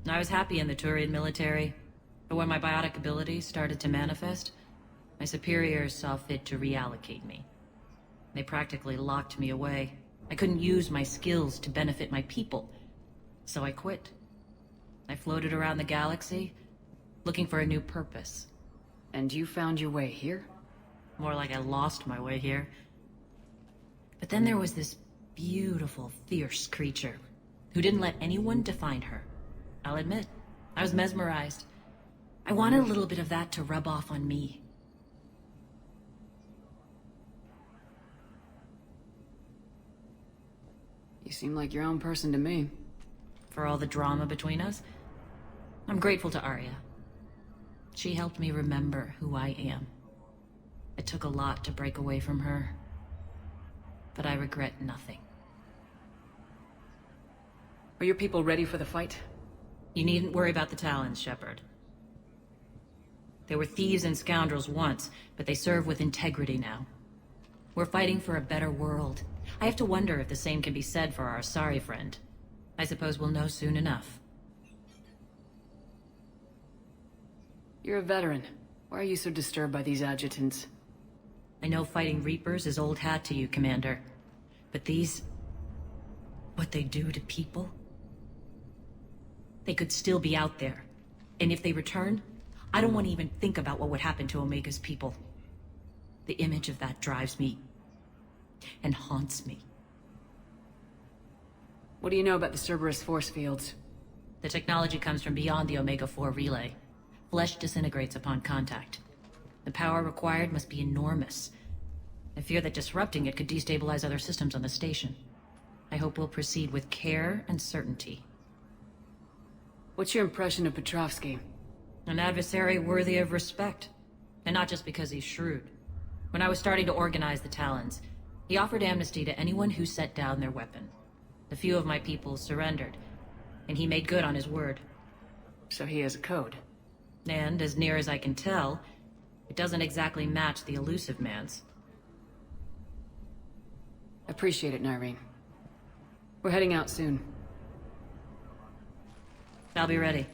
I was happy in the Turian military, but when my biotic abilities started to manifest, my superiors saw fit to reallocate me. They practically locked me away. I couldn't use my skills to benefit my people, so I quit. I floated around the galaxy, looking for a new purpose. And you found your way here? More like I lost my way here. But then there was this beautiful, fierce creature who didn't let anyone define her. I'll admit, I was mesmerized. I wanted a little bit of that to rub off on me. You seem like your own person to me. For all the drama between us, I'm grateful to Arya. She helped me remember who I am. It took a lot to break away from her, but I regret nothing. Are your people ready for the fight? You needn't worry about the Talons, Shepard. They were thieves and scoundrels once, but they serve with integrity now. We're fighting for a better world. I have to wonder if the same can be said for our Asari friend. I suppose we'll know soon enough. You're a veteran. Why are you so disturbed by these adjutants? I know fighting Reapers is old hat to you, Commander. But these... what they do to people? They could still be out there. And if they return, I don't want to even think about what would happen to Omega's people. The image of that drives me... and haunts me. What do you know about the Cerberus force fields? The technology comes from beyond the Omega-4 relay. Flesh disintegrates upon contact. The power required must be enormous. I fear that disrupting it could destabilize other systems on the station. I hope we'll proceed with care and certainty. What's your impression of Petrovsky? An adversary worthy of respect. And not just because he's shrewd. When I was starting to organize the Talons, he offered amnesty to anyone who set down their weapon. A few of my people surrendered, and he made good on his word. So he has a code? And, as near as I can tell, it doesn't exactly match the Elusive Man's. Appreciate it, Nyreen. We're heading out soon. I'll be ready.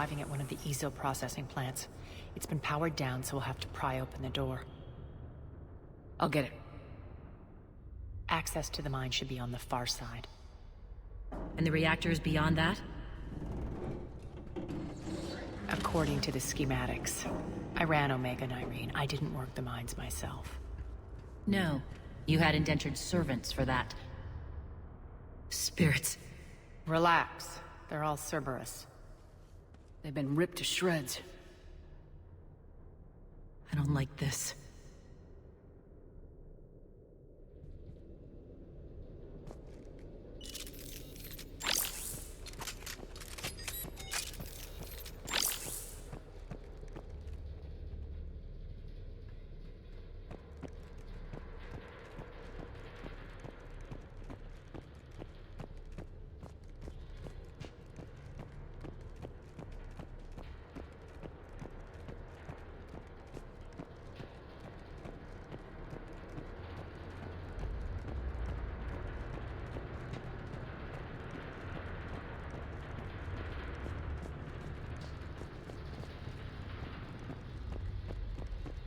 arriving at one of the ESO processing plants. It's been powered down, so we'll have to pry open the door. I'll get it. Access to the mine should be on the far side. And the reactor is beyond that? According to the schematics. I ran Omega, Nyreen. I didn't work the mines myself. No. You had indentured servants for that. Spirits. Relax. They're all Cerberus. They've been ripped to shreds. I don't like this.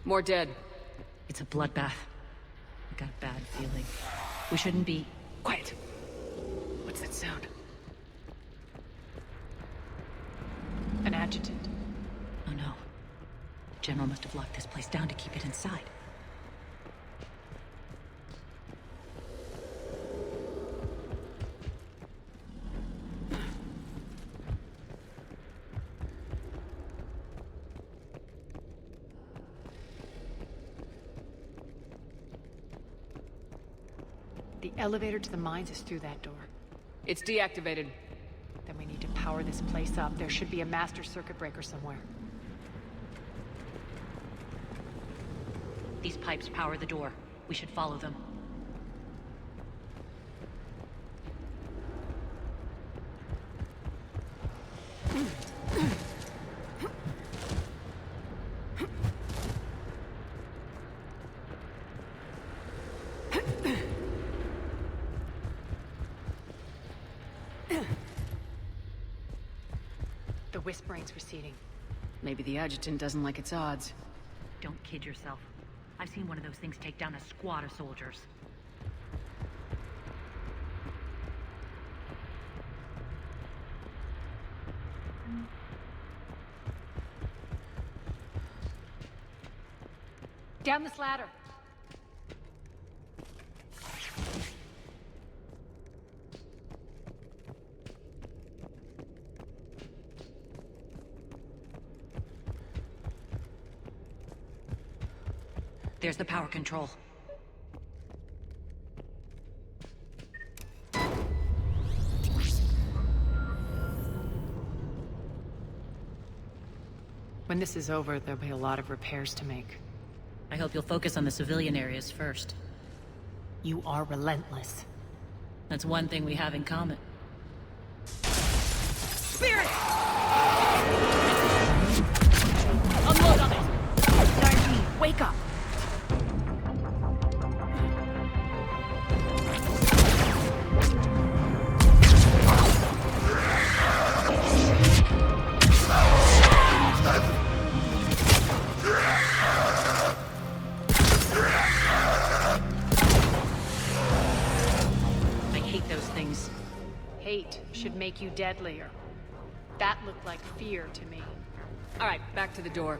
More dead. It's a bloodbath. I got a bad feeling. We shouldn't be... Quiet! What's that sound? An adjutant. Oh no. The General must have locked this place down to keep it inside. The elevator to the mines is through that door. It's deactivated. Then we need to power this place up. There should be a master circuit breaker somewhere. These pipes power the door. We should follow them. The whispering's receding. Maybe the adjutant doesn't like its odds. Don't kid yourself. I've seen one of those things take down a squad of soldiers. Down this ladder! There's the power control. When this is over, there'll be a lot of repairs to make. I hope you'll focus on the civilian areas first. You are relentless. That's one thing we have in common. Spirit! Unload on it! Nyreen, wake up! Hate should make you deadlier. That looked like fear to me. All right, back to the door.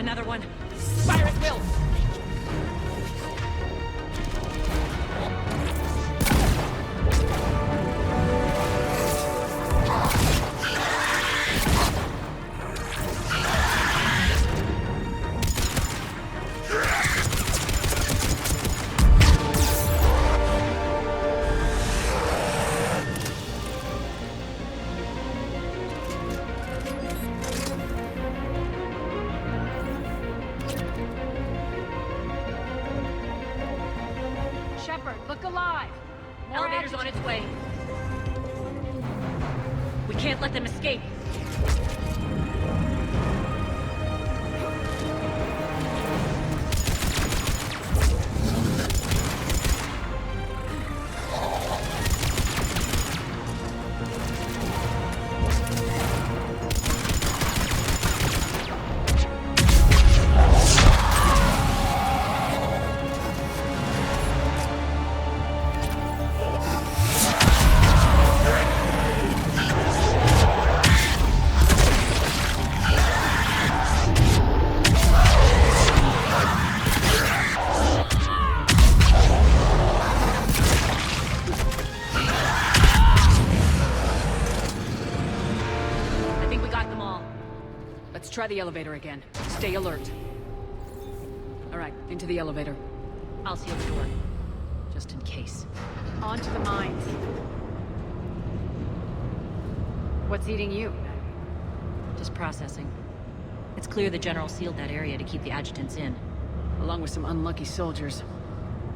Another one. Fire! Shepard, look alive! More Elevator's on its way. We can't let them escape. Try the elevator again. Stay alert. All right, into the elevator. I'll seal the door. Just in case. On to the mines. What's eating you? Just processing. It's clear the General sealed that area to keep the adjutants in. Along with some unlucky soldiers.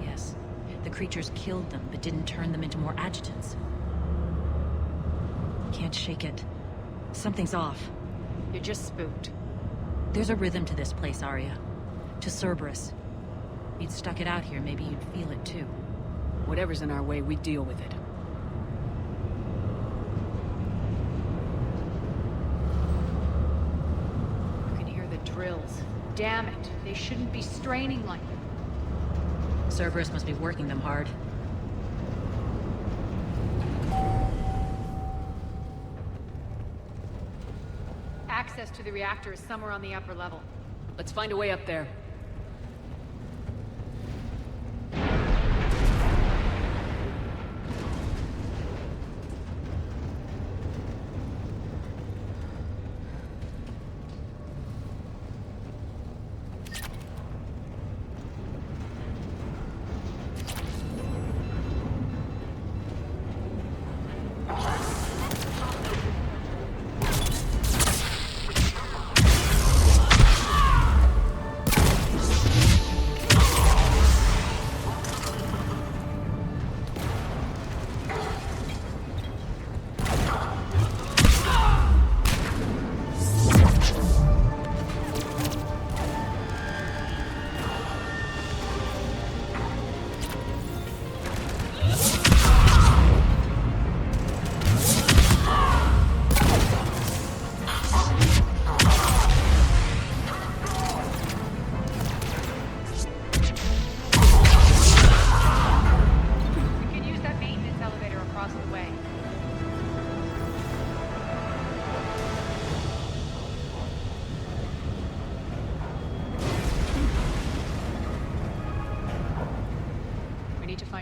Yes. The creatures killed them, but didn't turn them into more adjutants. Can't shake it. Something's off. You're just spooked. There's a rhythm to this place, Arya. To Cerberus. If you'd stuck it out here, maybe you'd feel it too. Whatever's in our way, we deal with it. You can hear the drills. Damn it, they shouldn't be straining like that. Cerberus must be working them hard. Access to the reactor is somewhere on the upper level. Let's find a way up there.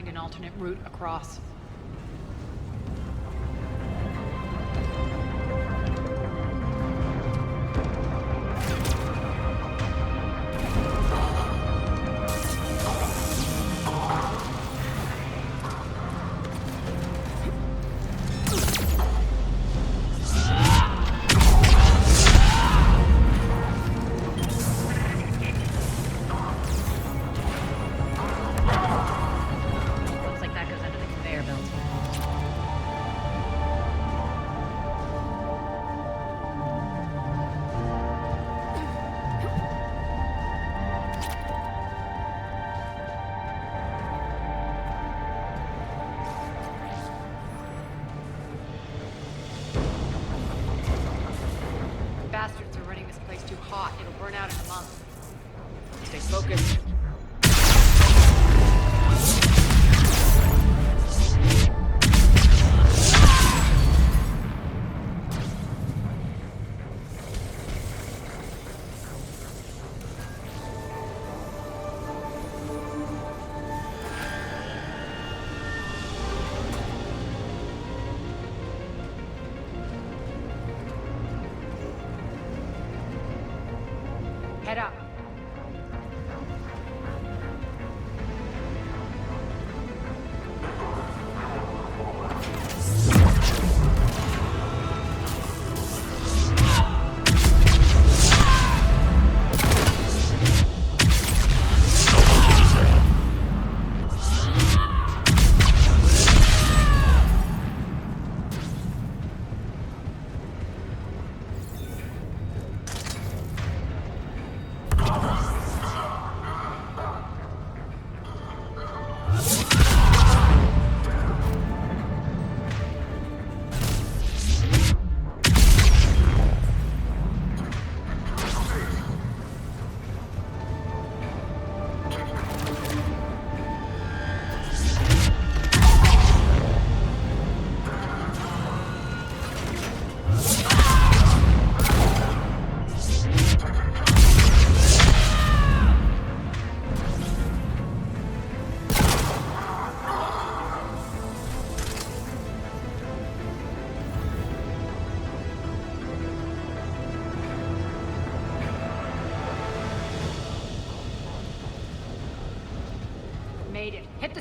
An alternate route across. Bastards are running this place too hot. It'll burn out in a month. Stay focused. Head up.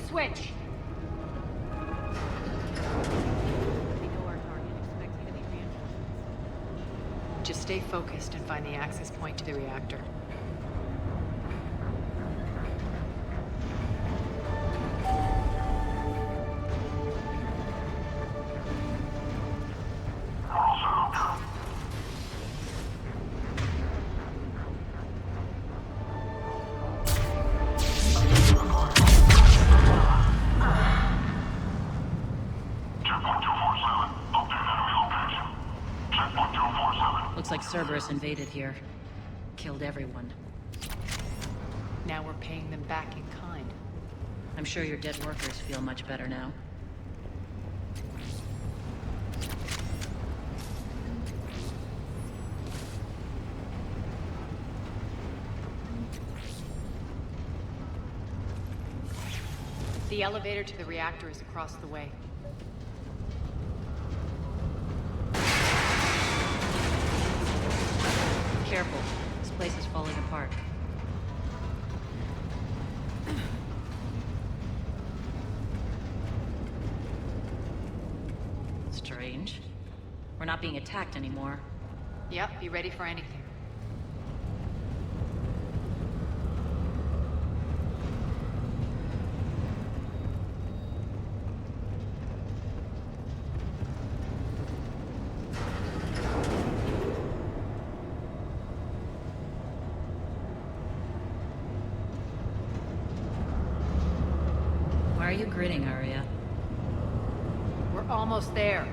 switch! Just stay focused and find the access point to the reactor. Looks like Cerberus invaded here. Killed everyone. Now we're paying them back in kind. I'm sure your dead workers feel much better now. The elevator to the reactor is across the way. Careful. This place is falling apart. Strange. We're not being attacked anymore. Yep, be ready for anything. Why are you grinning, Arya? We're almost there.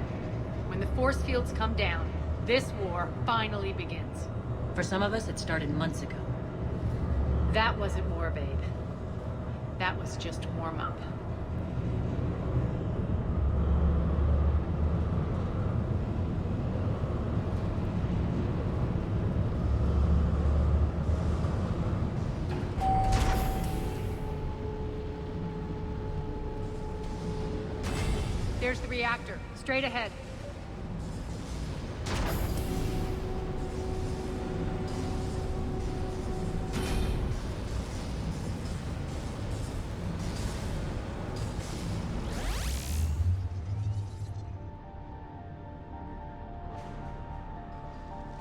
When the force fields come down, this war finally begins. For some of us, it started months ago. That wasn't war, babe. That was just warm-up. There's the reactor, straight ahead.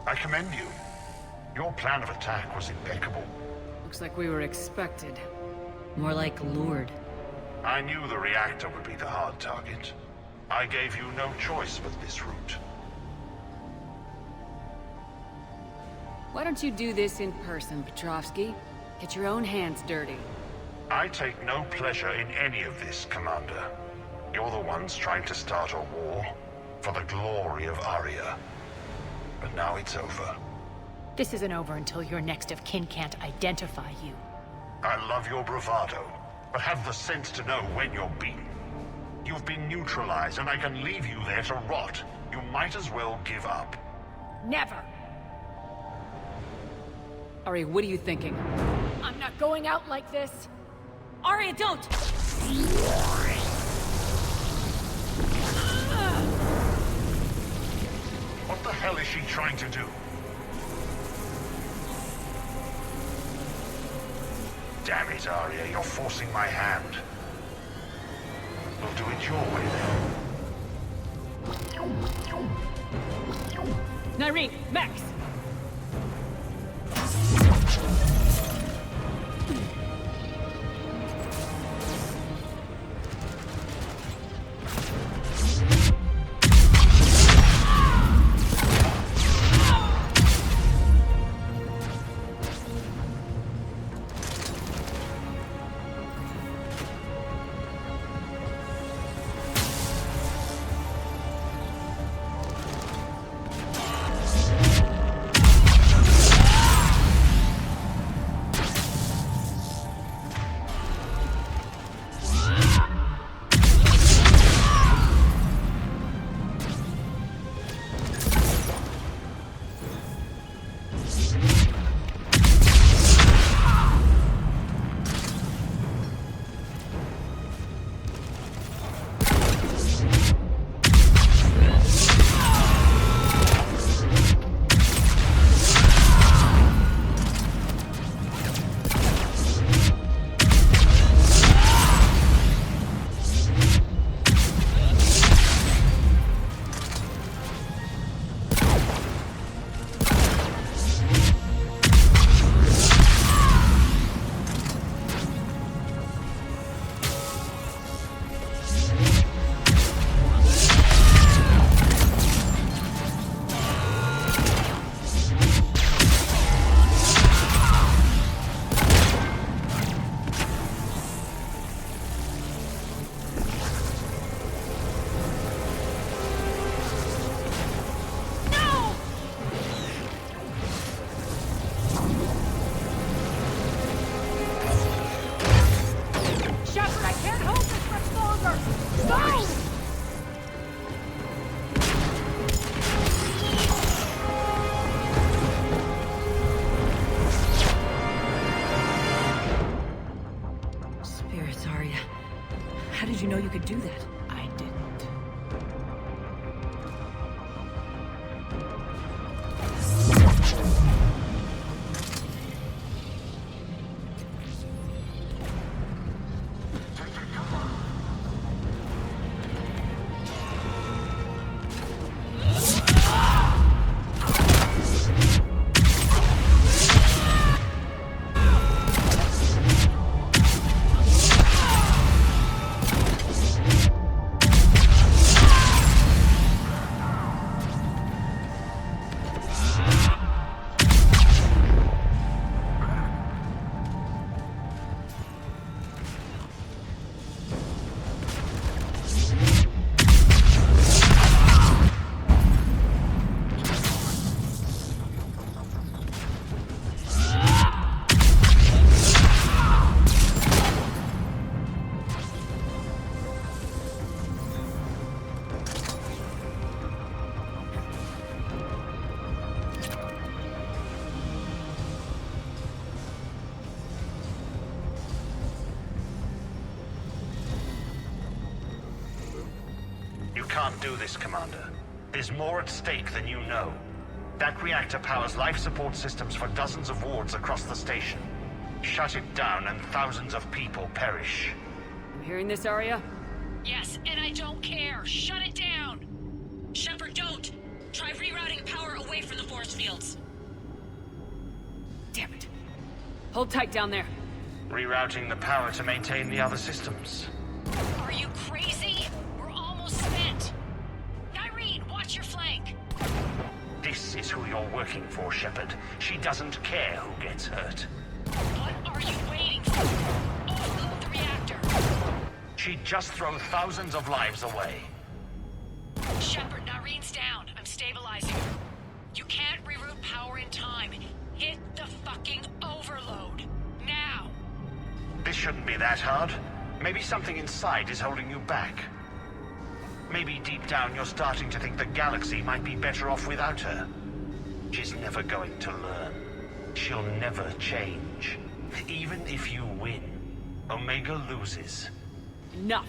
I commend you. Your plan of attack was impeccable. Looks like we were expected. More like lured. I knew the reactor would be the hard target. I gave you no choice but this route. Why don't you do this in person, Petrovsky? Get your own hands dirty. I take no pleasure in any of this, Commander. You're the ones trying to start a war for the glory of Arya. But now it's over. This isn't over until your next of kin can't identify you. I love your bravado, but have the sense to know when you're beaten. You've been neutralized, and I can leave you there to rot. You might as well give up. Never! Ari, what are you thinking? I'm not going out like this. Arya, don't! What the hell is she trying to do? Damn it, Arya, you're forcing my hand. We'll do it your way then. Nyreen, Max! How did you know you could do that? I didn't. You can't do this, Commander. There's more at stake than you know. That reactor powers life support systems for dozens of wards across the station. Shut it down and thousands of people perish. You hearing this, Arya? Yes, and I don't care. Shut it down! Shepard, don't! Try rerouting power away from the force fields. Damn it. Hold tight down there. Rerouting the power to maintain the other systems. Are you crazy? We're almost spent. Nyreen, watch your flank. This is who you're working for, Shepard. She doesn't care who gets hurt. What are you waiting for? Offload the reactor. She'd just throw thousands of lives away. Shepard, Nyreen's down. I'm stabilizing her. You can't reroute power in time. Hit the fucking overload. Now! This shouldn't be that hard. Maybe something inside is holding you back. Maybe deep down you're starting to think the galaxy might be better off without her. She's never going to learn. She'll never change. Even if you win, Omega loses. Enough!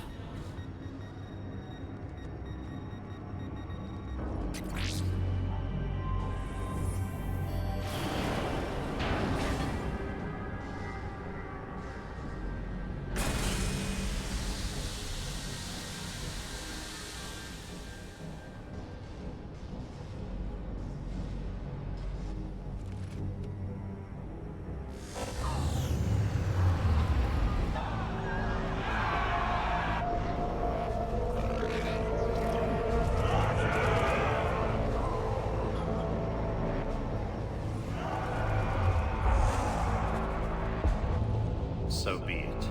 So be it.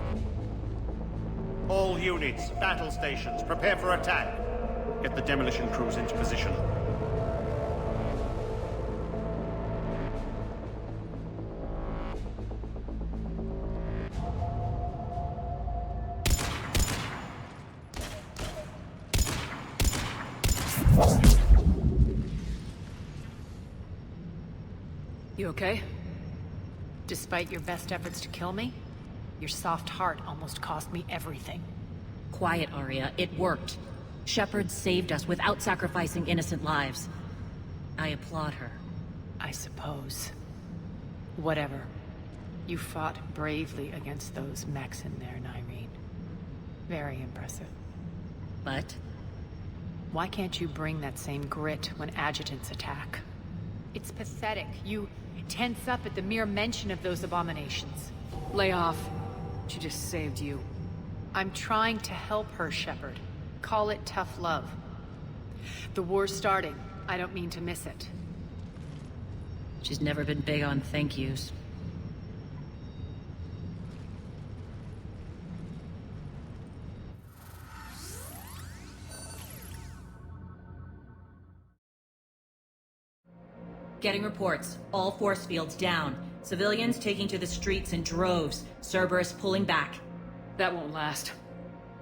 All units, battle stations, prepare for attack. Get the demolition crews into position. You okay? Despite your best efforts to kill me, your soft heart almost cost me everything. Quiet, Arya. It worked. Shepard saved us without sacrificing innocent lives. I applaud her. I suppose. Whatever. You fought bravely against those mechs in there, Nyreen. Very impressive. But? Why can't you bring that same grit when adjutants attack? It's pathetic. You tense up at the mere mention of those abominations. Lay off. She just saved you. I'm trying to help her, Shepard. Call it tough love. The war's starting. I don't mean to miss it. She's never been big on thank yous. Getting reports. All force fields down. Civilians taking to the streets in droves. Cerberus pulling back. That won't last.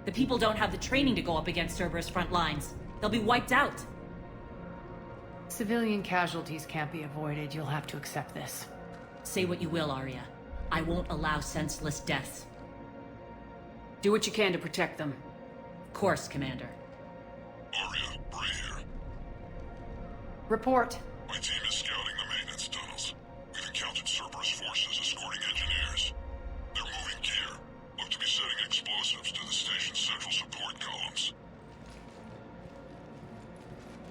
The people don't have the training to go up against Cerberus front lines. They'll be wiped out. Civilian casualties can't be avoided. You'll have to accept this. Say what you will, Arya. I won't allow senseless deaths. Do what you can to protect them. Of course, Commander. Aria, Bray here. Report. My team is scouting the maintenance tunnels. We've encountered Cerberus forces escorting engineers. They're moving gear. Look to be setting explosives to the station's central support columns.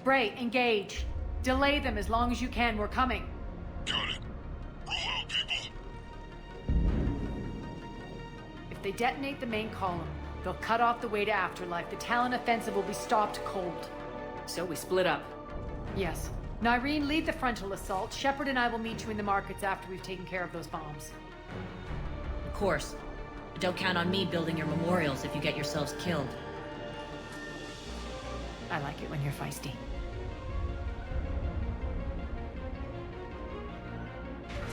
Bray, engage. Delay them as long as you can. We're coming. Got it. Roll out, people. If they detonate the main column, they'll cut off the way to Afterlife. The Talon offensive will be stopped cold. So we split up. Yes. Nyreen, lead the frontal assault. Shepard and I will meet you in the markets after we've taken care of those bombs. Of course. But don't count on me building your memorials if you get yourselves killed. I like it when you're feisty.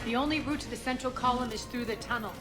The only route to the central column is through the tunnels.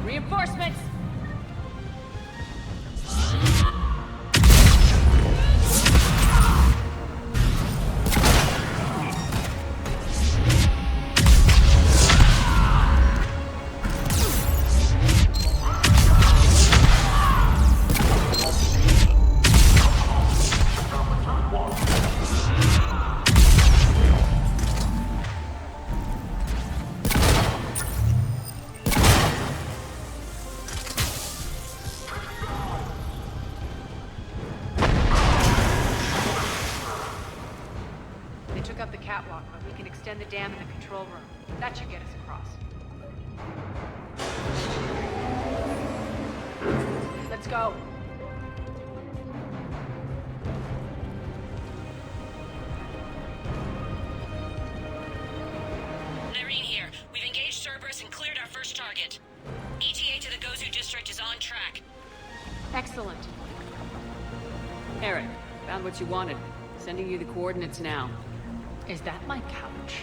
Reinforcements! Up the catwalk, but we can extend the dam in the control room. That should get us across. Let's go. Nyreen here. We've engaged Cerberus and cleared our first target. ETA to the Gozu district is on track. Excellent. Eric, found what you wanted. Sending you the coordinates now. Is that my couch?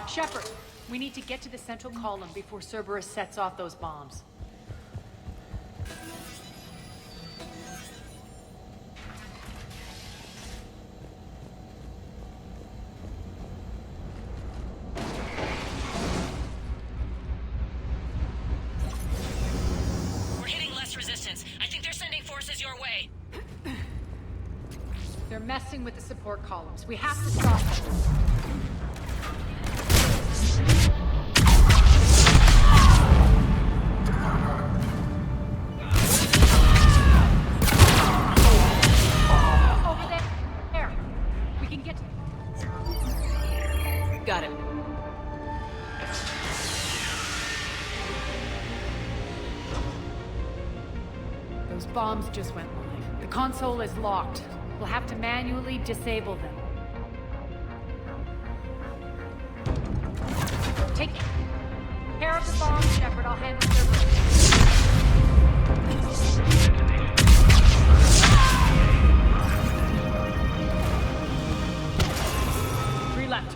Shepard, we need to get to the central column before Cerberus sets off those bombs. We're hitting less resistance. I think they're sending forces your way. They're messing with the support columns. We have to stop them. Got it. Those bombs just went live. The console is locked. We'll have to manually disable them. Take care of the bombs, Shepard. I'll handle Three left.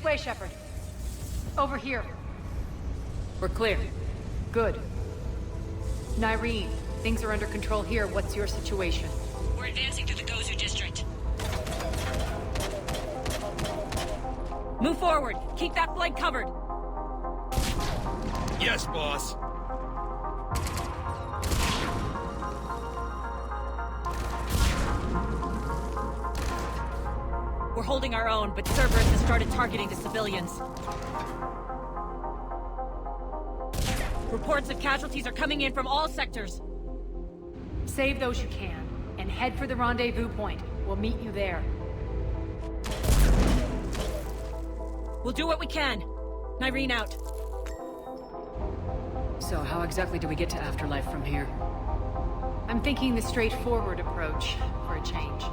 way, Shepard. Over here. We're clear. Good. Nyreen, things are under control here. What's your situation? We're advancing through the Gozu district. Move forward. Keep that flank covered. Yes, boss. We're holding our own, but Cerberus has started targeting the civilians. Reports of casualties are coming in from all sectors. Save those you can, and head for the rendezvous point. We'll meet you there. We'll do what we can. Nyreen out. So how exactly do we get to Afterlife from here? I'm thinking the straightforward approach, for a change.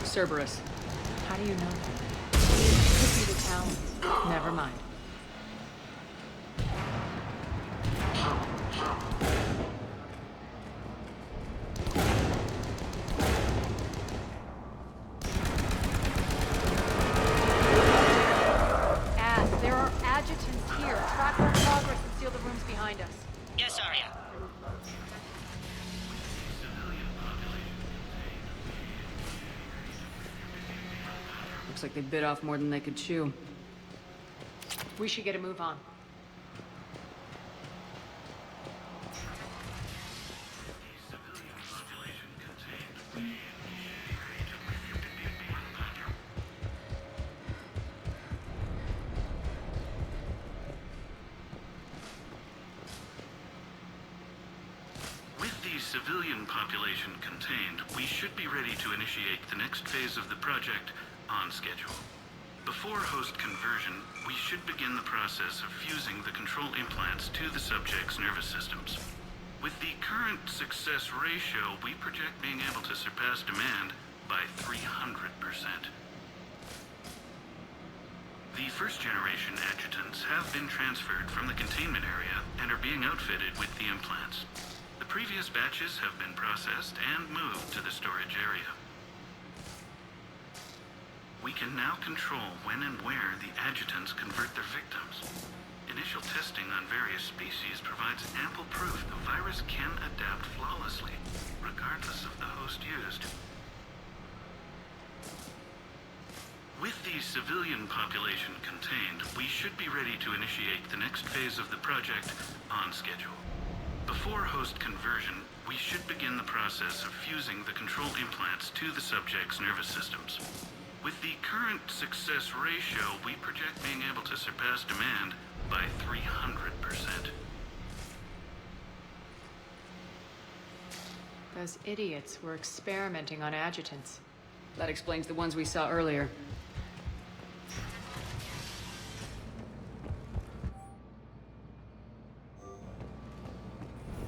Cerberus. How do you know? Could be the Talons. Never mind. There are adjutants here. Track our progress and seal the rooms behind us. Yes, Arya. Looks like they bit off more than they could chew. We should get a move on. Civilian population contained, we should be ready to initiate the next phase of the project on schedule. Before host conversion, we should begin the process of fusing the control implants to the subject's nervous systems. With the current success ratio, we project being able to surpass demand by 300%. The first-generation adjutants have been transferred from the containment area and are being outfitted with the implants. The previous batches have been processed and moved to the storage area. We can now control when and where the adjutants convert their victims. Initial testing on various species provides ample proof the virus can adapt flawlessly, regardless of the host used. With the civilian population contained, we should be ready to initiate the next phase of the project on schedule. Before host conversion, we should begin the process of fusing the control implants to the subject's nervous systems. With the current success ratio, we project being able to surpass demand by 300%. Those idiots were experimenting on adjutants. That explains the ones we saw earlier.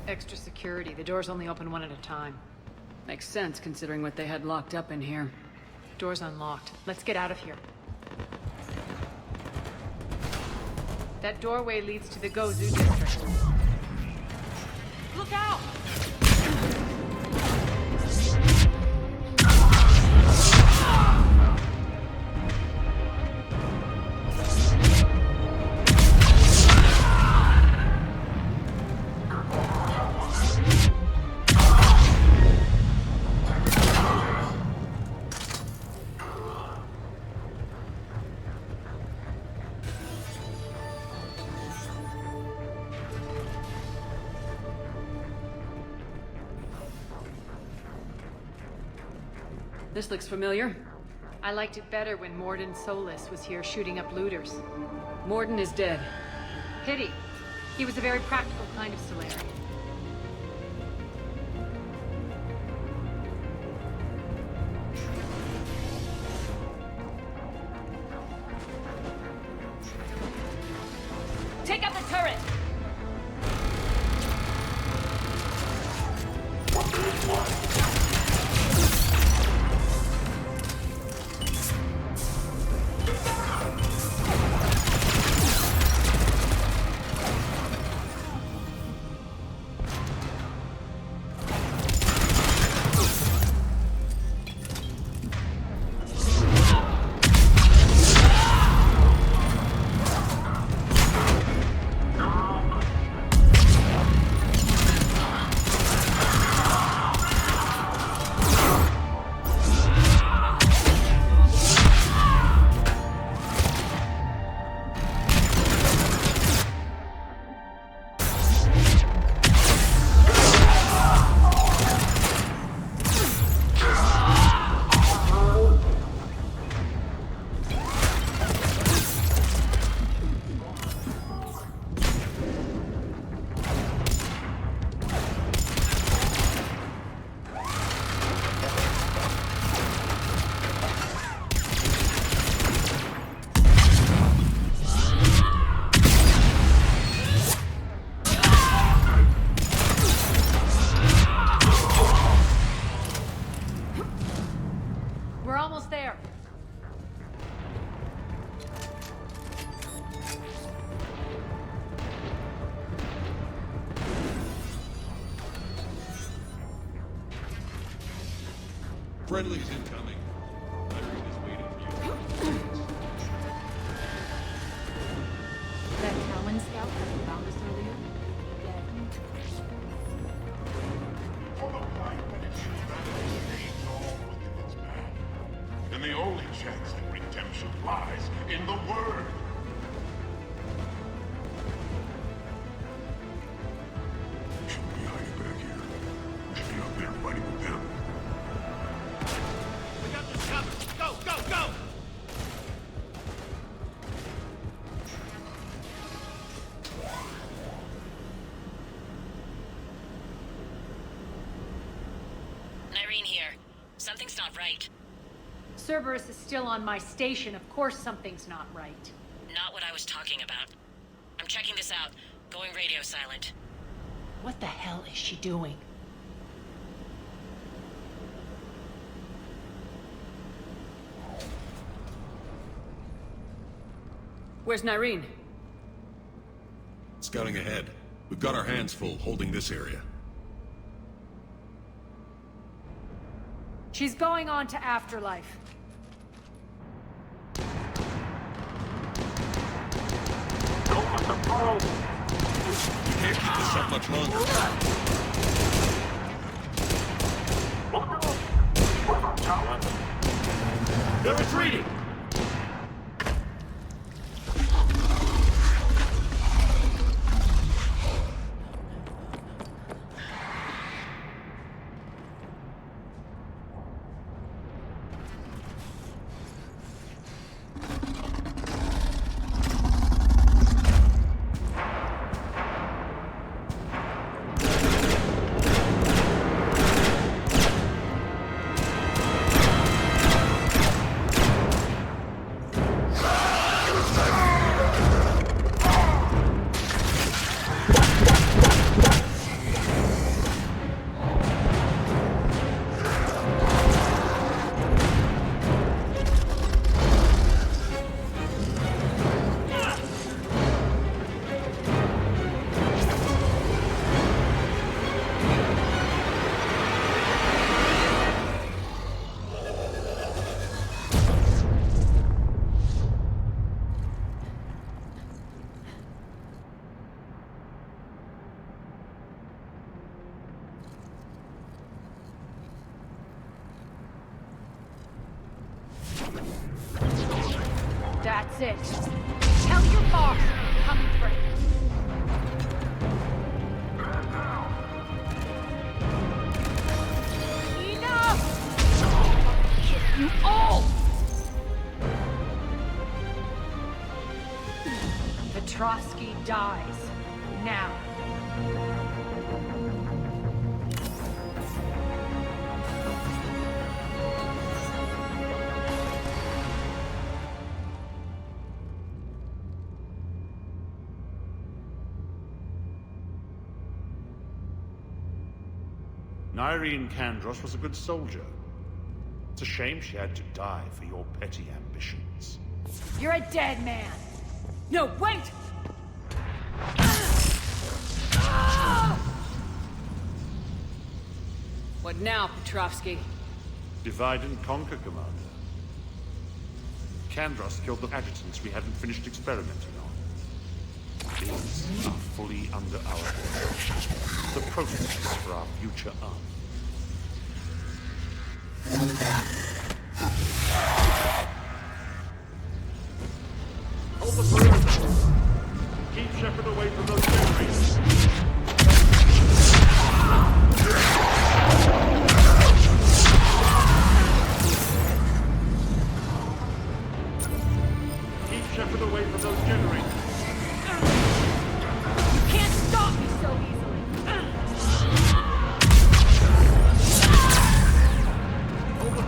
Extra security. The doors only open one at a time. Makes sense, considering what they had locked up in here. Door's unlocked. Let's get out of here. That doorway leads to the Gozu district. Look out! This looks familiar. I liked it better when Mordin Solus was here shooting up looters. Mordin is dead. Pity. He was a very practical kind of Solarian. We're almost there. Friendly's incoming. Irene is waiting for you. That Talon scout that found us earlier? And the only chance at redemption lies in the Word. Shouldn't be hiding back here. We should be out there fighting with them. We got this covered. Go, go, go! Irene here. Something's not right. Cerberus is still on my station. Of course something's not right. Not what I was talking about. I'm checking this out. Going radio silent. What the hell is she doing? Where's Nyreen? Scouting ahead. We've got our hands full holding this area. She's going on to Afterlife. We can't keep this up much longer. They're retreating! That's it. Tell your boss I'm coming for him. Enough! Hit you all! Petrovsky dies. Now. Nyreen Kandros was a good soldier. It's a shame she had to die for your petty ambitions. You're a dead man. No, wait! What now, Petrovsky? Divide and conquer, Commander. Kandros killed the adjutants we hadn't finished experimenting on. These are fully under our order. The processes for our future army. Hold the perimeter! Keep Shepard away from those generators! Keep Shepard away from those generators! You can't stop me so easily! Hold the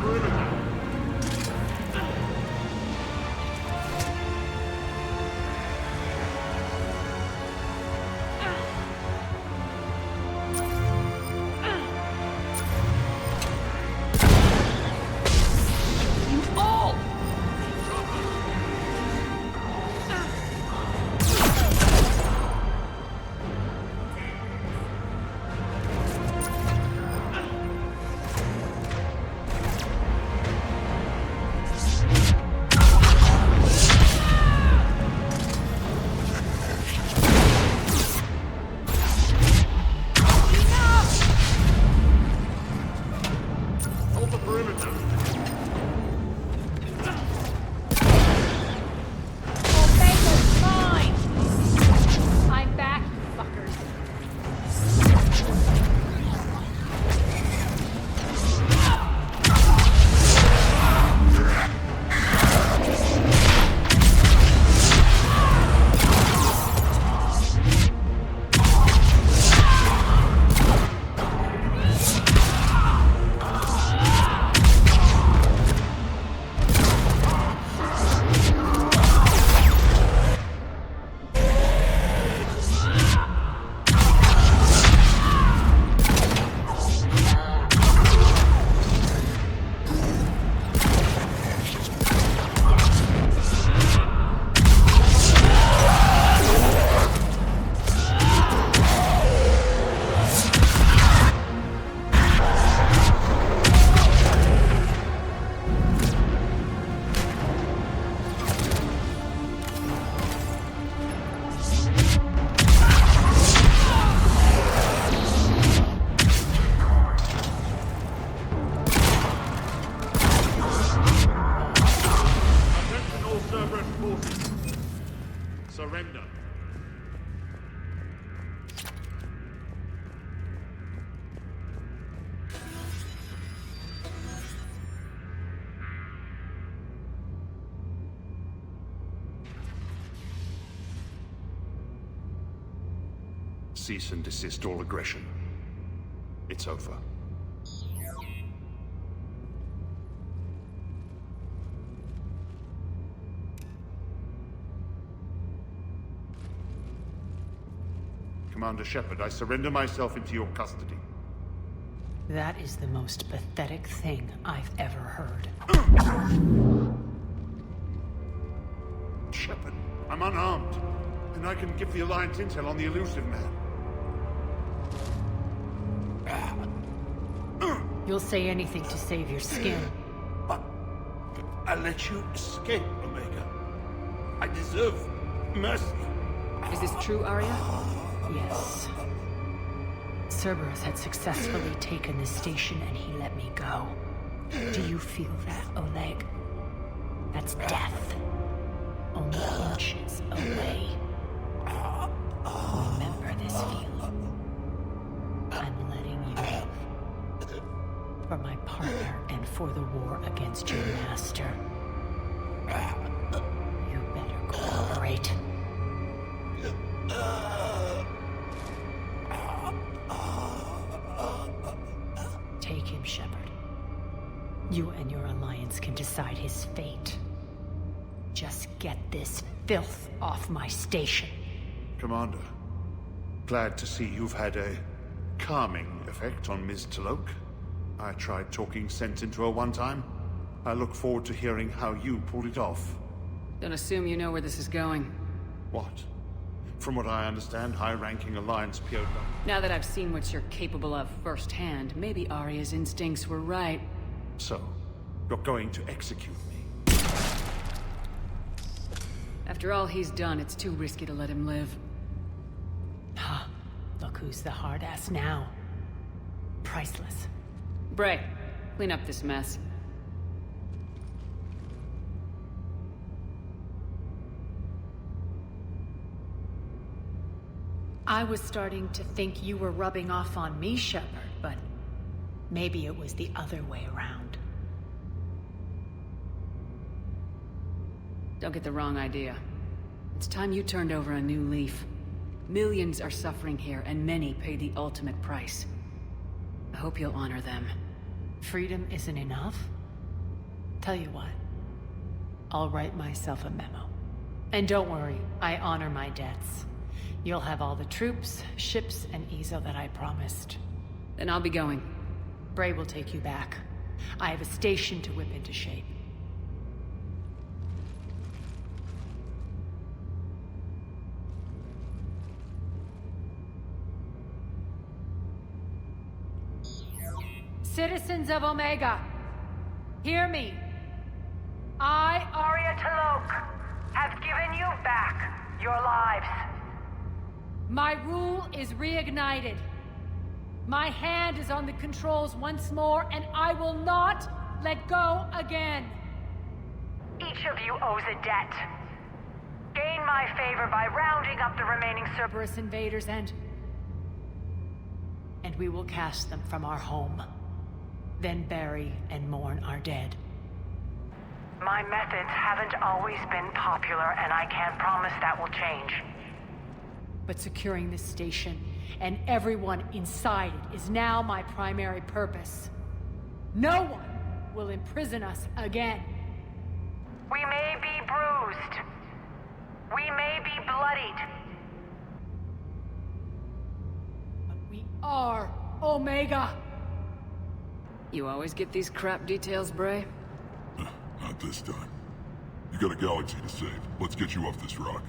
Hold the perimeter. Omega's mine! I'm back, fuckers. Surrender. Cease and desist all aggression. It's over. Commander Shepard, I surrender myself into your custody. That is the most pathetic thing I've ever heard. Shepard, I'm unarmed, and I can give the Alliance intel on the Elusive Man. You'll say anything to save your skin. But I let you escape, Omega. I deserve mercy. Is this true, Arya? Yes. Cerberus had successfully taken the station and he let me go. Do you feel that, Oleg? That's death. Only inches away. Remember this feeling. I'm letting you live. For my partner and for the war against your master. You better cooperate. Take him, Shepard. You and your Alliance can decide his fate. Just get this filth off my station. Commander, glad to see you've had a calming effect on Ms. T'Loak. I tried talking sense into her one time. I look forward to hearing how you pulled it off. Don't assume you know where this is going. What? From what I understand, high-ranking Alliance POW. Now that I've seen what you're capable of firsthand, maybe Arya's instincts were right. So, you're going to execute me? After all he's done, it's too risky to let him live. Ha! Look who's the hard ass now. Priceless. Bray, clean up this mess. I was starting to think you were rubbing off on me, Shepard, but maybe it was the other way around. Don't get the wrong idea. It's time you turned over a new leaf. Millions are suffering here, and many pay the ultimate price. I hope you'll honor them. Freedom isn't enough? Tell you what, I'll write myself a memo. And don't worry, I honor my debts. You'll have all the troops, ships, and Ezo that I promised. Then I'll be going. Bray will take you back. I have a station to whip into shape. Citizens of Omega, hear me. I, Arya T'Loak, have given you back your lives. My rule is reignited. My hand is on the controls once more, and I will not let go again. Each of you owes a debt. Gain my favor by rounding up the remaining Cerberus invaders and we will cast them from our home. Then bury and mourn our dead. My methods haven't always been popular, and I can't promise that will change. But securing this station and everyone inside it is now my primary purpose. No one will imprison us again. We may be bruised. We may be bloodied. But we are Omega. You always get these crap details, Bray? Not this time. You got a galaxy to save. Let's get you off this rock.